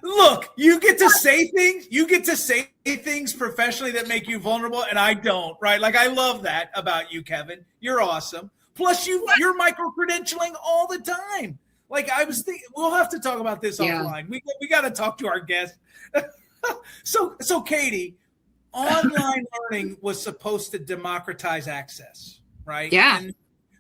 Look, you get to say things. You get to say things professionally that make you vulnerable, and I don't. Right? Like, I love that about you, Kevin. You're awesome. Plus, you're micro credentialing all the time. Like, I was thinking, we'll have to talk about this offline. We got to talk to our guest. So Katie, online learning was supposed to democratize access, right? Yeah. And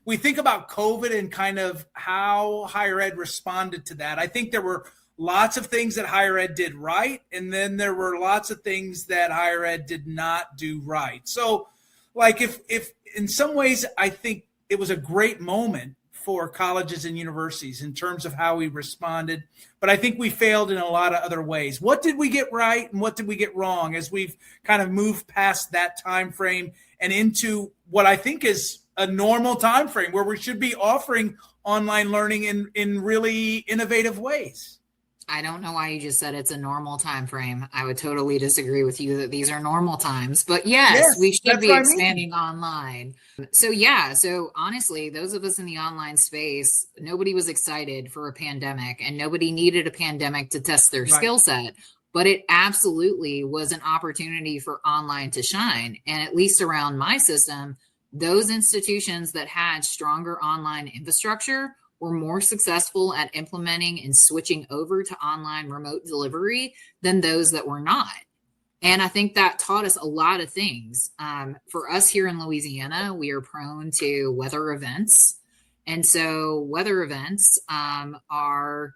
we think about COVID and kind of how higher ed responded to that. I think there were lots of things that higher ed did right, and then there were lots of things that higher ed did not do right. So, like, if in some ways, I think it was a great moment for colleges and universities in terms of how we responded, but I think we failed in a lot of other ways. What did we get right and what did we get wrong as we've kind of moved past that time frame and into what I think is a normal time frame where we should be offering online learning in really innovative ways? I don't know why you just said it's a normal time frame. I would totally disagree with you that these are normal times, but yes, we should be expanding online. So honestly, those of us in the online space, nobody was excited for a pandemic and nobody needed a pandemic to test their skill set, but it absolutely was an opportunity for online to shine. And at least around my system, those institutions that had stronger online infrastructure were more successful at implementing and switching over to online remote delivery than those that were not. And I think that taught us a lot of things. For us here in Louisiana, we are prone to weather events. And so weather events are,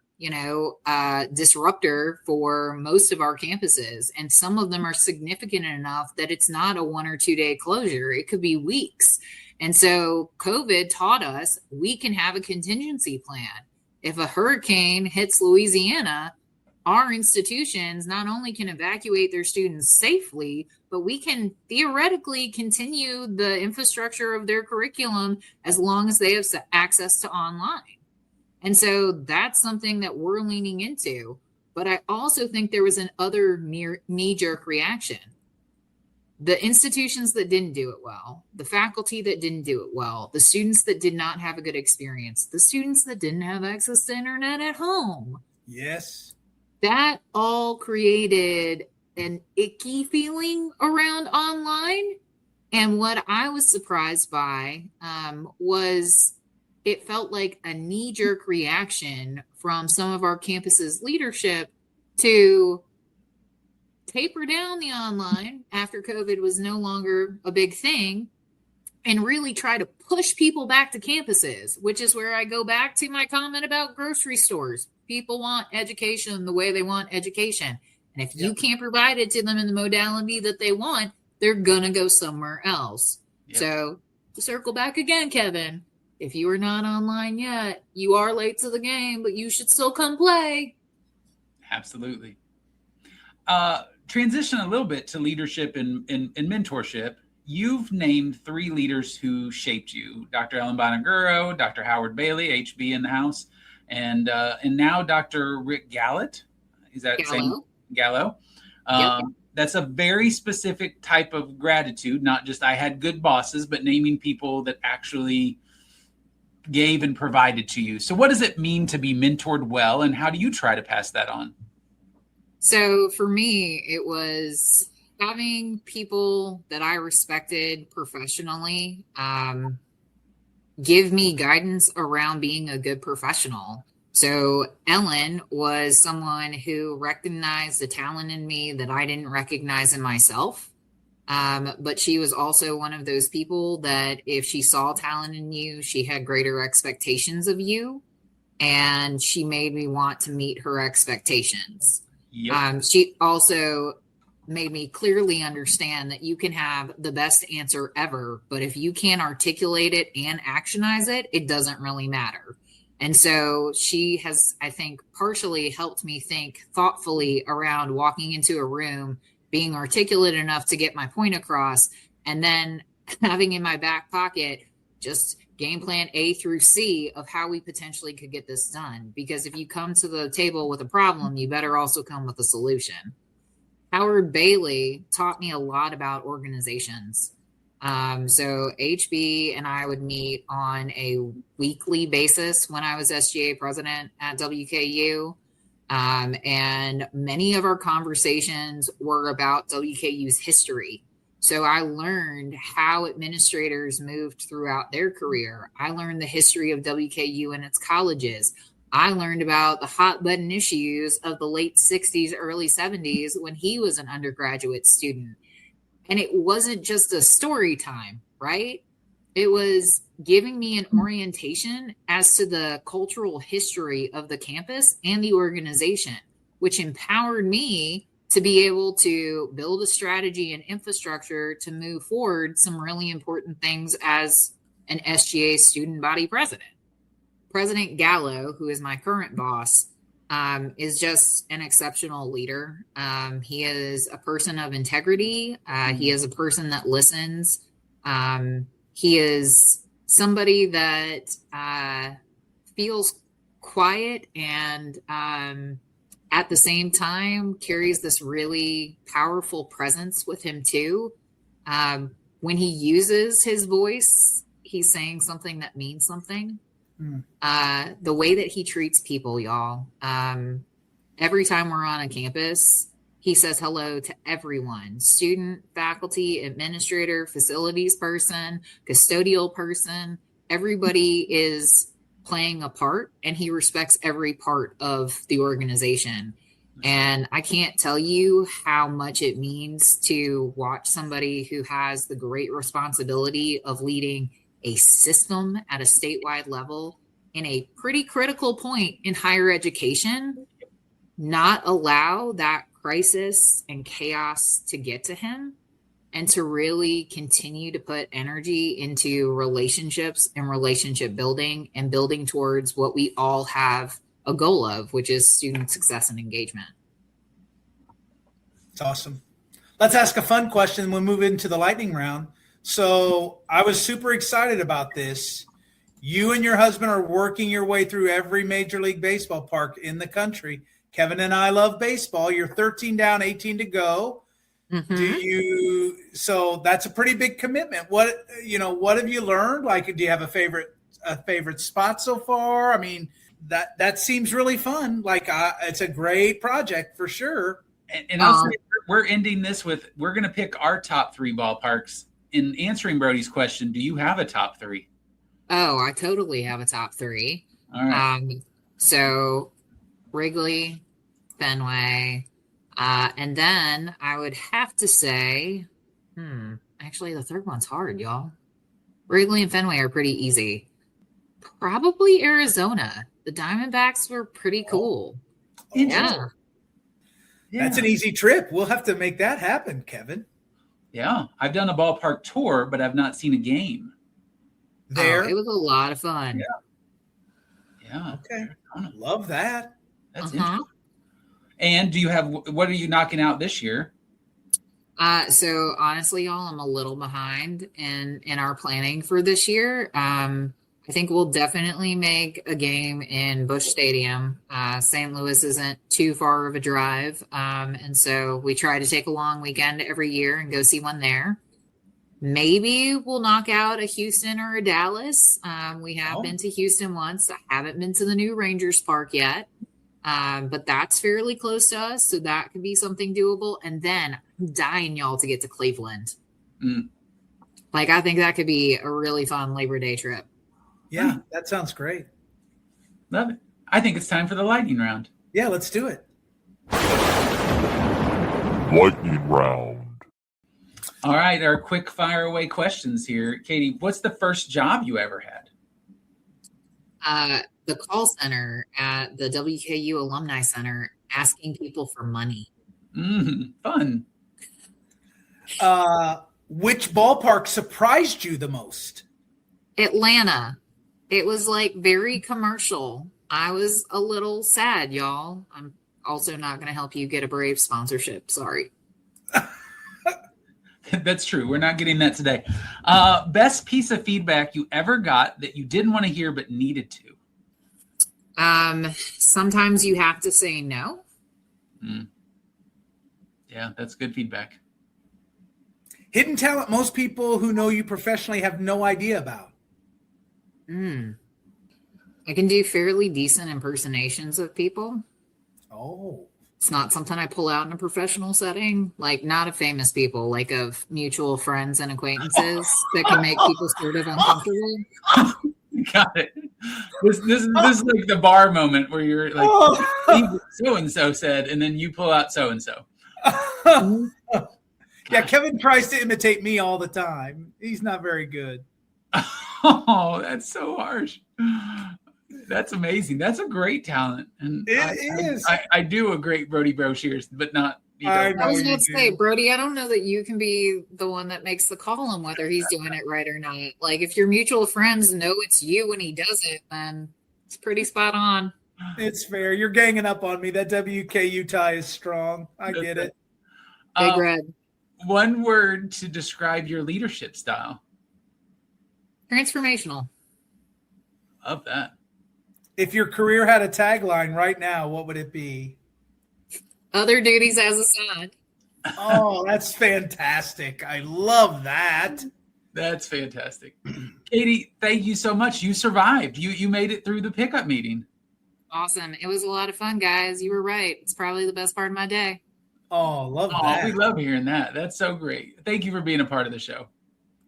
disruptor for most of our campuses. And some of them are significant enough that it's not a 1 or 2 day closure. It could be weeks. And so COVID taught us we can have a contingency plan. If a hurricane hits Louisiana, our institutions not only can evacuate their students safely, but we can theoretically continue the infrastructure of their curriculum as long as they have access to online. And so that's something that we're leaning into. But I also think there was an other knee-jerk reaction. The institutions that didn't do it well, the faculty that didn't do it well, the students that did not have a good experience, the students that didn't have access to internet at home. Yes. That all created an icky feeling around online. And what I was surprised by was it felt like a knee-jerk reaction from some of our campus's leadership to taper down the online after COVID was no longer a big thing and really try to push people back to campuses, which is where I go back to my comment about grocery stores. People want education the way they want education. And if you can't provide it to them in the modality that they want, they're going to go somewhere else. Yep. So to circle back again, Kevin, if you are not online yet, you are late to the game, but you should still come play. Absolutely. Transition a little bit to leadership and mentorship. You've named 3 leaders who shaped you: Dr. Ellen Bonaguro, Dr. Howard Bailey, HB in the house, and now Dr. Rick Gallett. Is that same? Gallo? Yep. That's a very specific type of gratitude, not just I had good bosses, but naming people that actually gave and provided to you. So what does it mean to be mentored well, and how do you try to pass that on? So for me, it was having people that I respected professionally give me guidance around being a good professional. So Ellen was someone who recognized the talent in me that I didn't recognize in myself. But she was also one of those people that if she saw talent in you, she had greater expectations of you. And she made me want to meet her expectations. Yep. She also made me clearly understand that you can have the best answer ever, but if you can't articulate it and actionize it, it doesn't really matter. And so she has, I think, partially helped me think thoughtfully around walking into a room, being articulate enough to get my point across, and then having in my back pocket just game plan A through C of how we potentially could get this done. Because if you come to the table with a problem, you better also come with a solution. Howard Bailey taught me a lot about organizations. So HB and I would meet on a weekly basis when I was SGA president at WKU. And many of our conversations were about WKU's history. So I learned how administrators moved throughout their career. I learned the history of WKU and its colleges. I learned about the hot button issues of the late 60s, early 70s when he was an undergraduate student. And it wasn't just a story time, right? It was giving me an orientation as to the cultural history of the campus and the organization, which empowered me to be able to build a strategy and infrastructure to move forward some really important things as an SGA student body president. President Gallo, who is my current boss, is just an exceptional leader. He is a person of integrity. He is a person that listens. He is somebody that feels quiet and at the same time carries this really powerful presence with him too. When he uses his voice, he's saying something that means something. The way that he treats people, y'all. Every time we're on a campus, he says hello to everyone: student, faculty, administrator, facilities person, custodial person. Everybody is playing a part, and he respects every part of the organization. And I can't tell you how much it means to watch somebody who has the great responsibility of leading a system at a statewide level in a pretty critical point in higher education, not allow that crisis and chaos to get to him, and to really continue to put energy into relationships and relationship building and building towards what we all have a goal of, which is student success and engagement. It's awesome. Let's ask a fun question and we'll move into the lightning round. So I was super excited about this. You and your husband are working your way through every Major League Baseball park in the country. Kevin and I love baseball. You're 13 down, 18 to go. Mm-hmm. So that's a pretty big commitment. What have you learned? Like, do you have a favorite spot so far? I mean, that seems really fun. Like, it's a great project for sure. And also, we're ending this with, we're going to pick our top 3 ballparks. In answering Brody's question, do you have a top 3? Oh, I totally have a top 3. All right. So Wrigley, Fenway, and then I would have to say, actually the third one's hard, y'all. Wrigley and Fenway are pretty easy. Probably Arizona. The Diamondbacks were pretty cool. Yeah. That's an easy trip. We'll have to make that happen, Kevin. Yeah, I've done a ballpark tour, but I've not seen a game. There. It was a lot of fun. Yeah. Okay. Love that. That's interesting. And what are you knocking out this year? So honestly, y'all, I'm a little behind in our planning for this year. I think we'll definitely make a game in Busch Stadium. St. Louis isn't too far of a drive. And so we try to take a long weekend every year and go see one there. Maybe we'll knock out a Houston or a Dallas. We have been to Houston once. I haven't been to the new Rangers Park yet. But that's fairly close to us. So that could be something doable. And then I'm dying y'all to get to Cleveland. Like, I think that could be a really fun Labor Day trip. Yeah, that sounds great. Love it. I think it's time for the lightning round. Yeah, let's do it. Lightning round. All right, our quick fire away questions here. Katie, what's the first job you ever had? The call center at the WKU Alumni Center, asking people for money. Fun. Which ballpark surprised you the most? Atlanta. It was like very commercial. I was a little sad, y'all. I'm also not going to help you get a Brave sponsorship. Sorry. That's true. We're not getting that today. Best piece of feedback you ever got that you didn't want to hear but needed to? Sometimes you have to say no. Yeah, that's good feedback. Hidden talent most people who know you professionally have no idea about. I can do fairly decent impersonations of people. Oh. It's not something I pull out in a professional setting, like not of famous people, like of mutual friends and acquaintances that can make people sort of uncomfortable. Got it. This is like the bar moment where you're like, so and so said, and then you pull out so and so. Yeah, Kevin tries to imitate me all the time. He's not very good. Oh, that's so harsh. That's amazing. That's a great talent. And It is. I do a great Brody Brochures, but not. I was going to say, Brody, I don't know that you can be the one that makes the call on whether he's doing it right or not. Like, if your mutual friends know it's you when he does it, then it's pretty spot on. It's fair. You're ganging up on me. That WKU tie is strong. I get it. Big Red. One word to describe your leadership style. Transformational. Love that. If your career had a tagline right now, what would it be? Other duties as assigned. Oh, that's fantastic. I love that. That's fantastic. Katie, thank you so much. You survived. You made it through the pickup meeting. Awesome. It was a lot of fun, guys. You were right. It's probably the best part of my day. Oh, love that. We love hearing that. That's so great. Thank you for being a part of the show.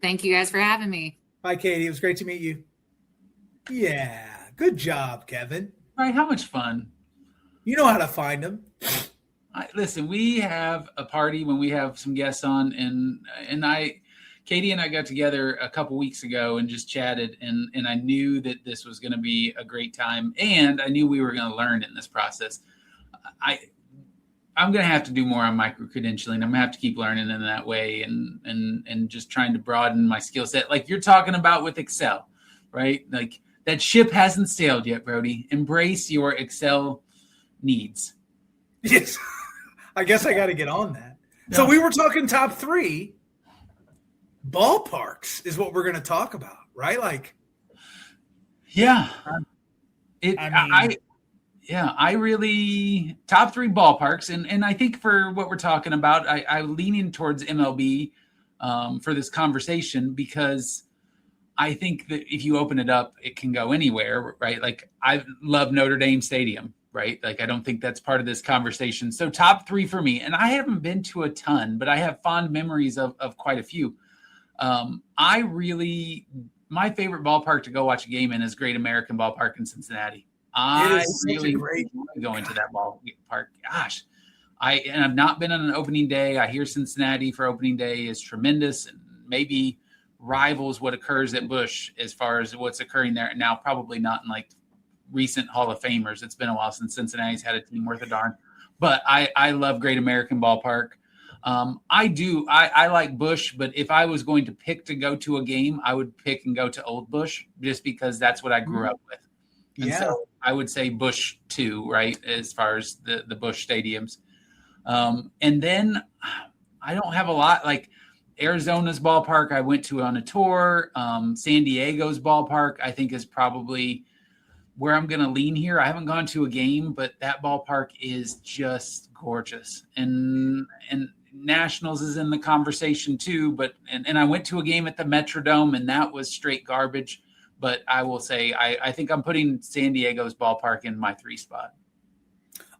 Thank you guys for having me. Bye, Katie. It was great to meet you. Yeah. Good job, Kevin. All right. How much fun. You know how to find them. Listen, we have a party when we have some guests on, and Katie and I got together a couple weeks ago and just chatted, and I knew that this was going to be a great time, and I knew we were going to learn in this process. I'm going to have to do more on micro-credentialing. I'm going to have to keep learning in that way and just trying to broaden my skill set. Like you're talking about with Excel, right? Like that ship hasn't sailed yet, Brody. Embrace your Excel needs. Yes. I guess I got to get on that. Yeah. So we were talking top 3. Ballparks is what we're going to talk about, right? Like, yeah. I really top 3 ballparks. And I think for what we're talking about, I'm leaning towards MLB for this conversation because I think that if you open it up, it can go anywhere, right? Like I love Notre Dame Stadium, right? Like I don't think that's part of this conversation. So top 3 for me, and I haven't been to a ton, but I have fond memories of quite a few. My favorite ballpark to go watch a game in is Great American Ballpark in Cincinnati. I really enjoy going to that ballpark. Gosh, I've not been on an opening day. I hear Cincinnati for opening day is tremendous and maybe rivals what occurs at Busch as far as what's occurring there now. Probably not in like recent Hall of Famers. It's been a while since Cincinnati's had a team worth a darn. But I love Great American Ballpark. I like Busch, but if I was going to pick to go to a game, I would pick and go to Old Busch just because that's what I grew up with. And so I would say Busch too, right, as far as the Busch stadiums. And then I don't have a lot like Arizona's ballpark I went to on a tour. San Diego's ballpark I think is probably where I'm going to lean here. I haven't gone to a game, but that ballpark is just gorgeous. And Nationals is in the conversation too, but and I went to a game at the Metrodome and that was straight garbage. But I will say I think I'm putting San Diego's ballpark in my 3 spot.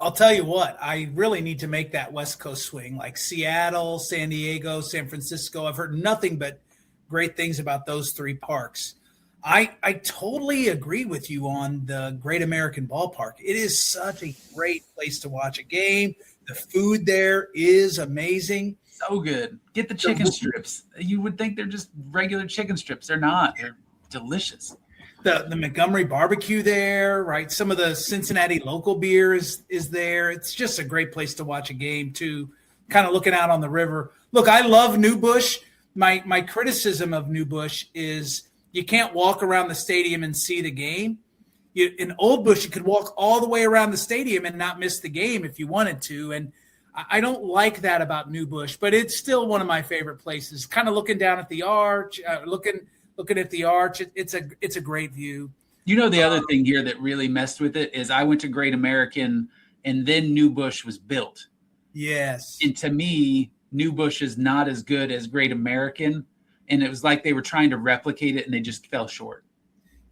I'll tell you what, I really need to make that West Coast swing, like Seattle, San Diego, San Francisco. I've heard nothing but great things about those 3 parks. I totally agree with you on the Great American Ballpark. It is such a great place to watch a game. The food there is amazing. So good. Get the chicken strips. You would think they're just regular chicken strips. They're not. They're delicious. The Montgomery barbecue there, right? Some of the Cincinnati local beer is there. It's just a great place to watch a game too, kind of looking out on the river. Look, I love New Busch. My criticism of New Busch is you can't walk around the stadium and see the game. In Old Busch, you could walk all the way around the stadium and not miss the game if you wanted to. And I don't like that about New Busch, but it's still one of my favorite places. Kind of looking down at the arch, looking at the arch. It's a great view. You know, the other thing here that really messed with it is I went to Great American and then New Busch was built. Yes. And to me, New Bush is not as good as Great American. And it was like they were trying to replicate it and they just fell short.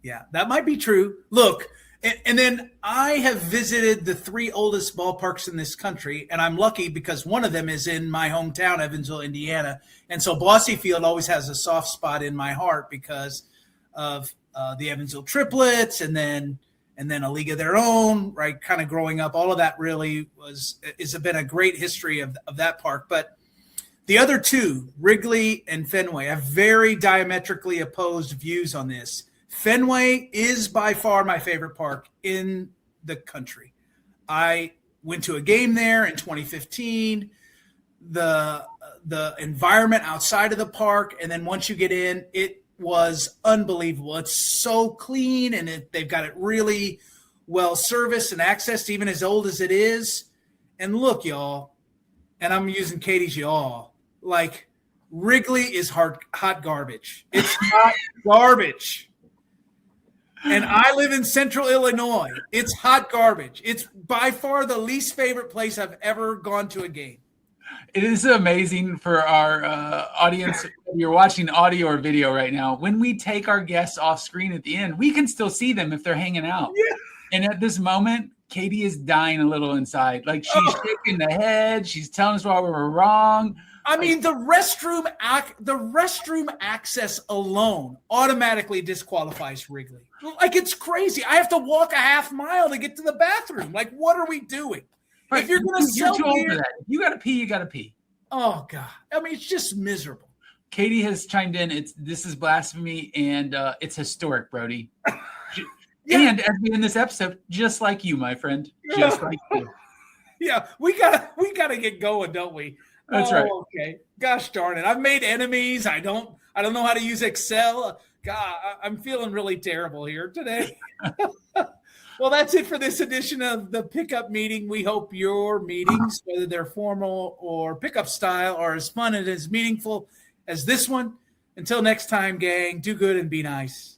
Yeah, that might be true. Look, and then I have visited the 3 oldest ballparks in this country, and I'm lucky because one of them is in my hometown, Evansville, Indiana. And so Bosse Field always has a soft spot in my heart because of the Evansville triplets and then a league of their own, right? Kind of growing up, all of that really has been a great history of that park. But the other 2, Wrigley and Fenway, have very diametrically opposed views on this. Fenway is by far my favorite park in the country. I went to a game there in 2015. The environment outside of the park, and then once you get in, it was unbelievable. It's so clean, and they've got it really well serviced and accessed, even as old as it is. And look, y'all, and I'm using Katie's y'all, like Wrigley is hot garbage. It's hot garbage. And I live in central Illinois. It's hot garbage. It's by far the least favorite place I've ever gone to a game. It is amazing for our audience. You're watching audio or video right now. When we take our guests off screen at the end, we can still see them if they're hanging out. Yeah. And at this moment, Katie is dying a little inside. Like she's shaking the head. She's telling us why we were wrong. I mean, the restroom access alone automatically disqualifies Wrigley. Like, it's crazy. I have to walk a half mile to get to the bathroom. Like, what are we doing? Right. If you're going to sell beer, for that. If you got to pee, you got to pee. Oh God! I mean, it's just miserable. Katie has chimed in. This is blasphemy, and it's historic, Brody. Yeah. And as we end this episode, just like you, my friend, just like you. Yeah, we gotta get going, don't we? That's right. Okay. Gosh darn it! I've made enemies. I don't know how to use Excel. God, I'm feeling really terrible here today. Well, that's it for this edition of the Pickup Meeting. We hope your meetings, whether they're formal or pickup style, are as fun and as meaningful as this one. Until next time, gang, do good and be nice.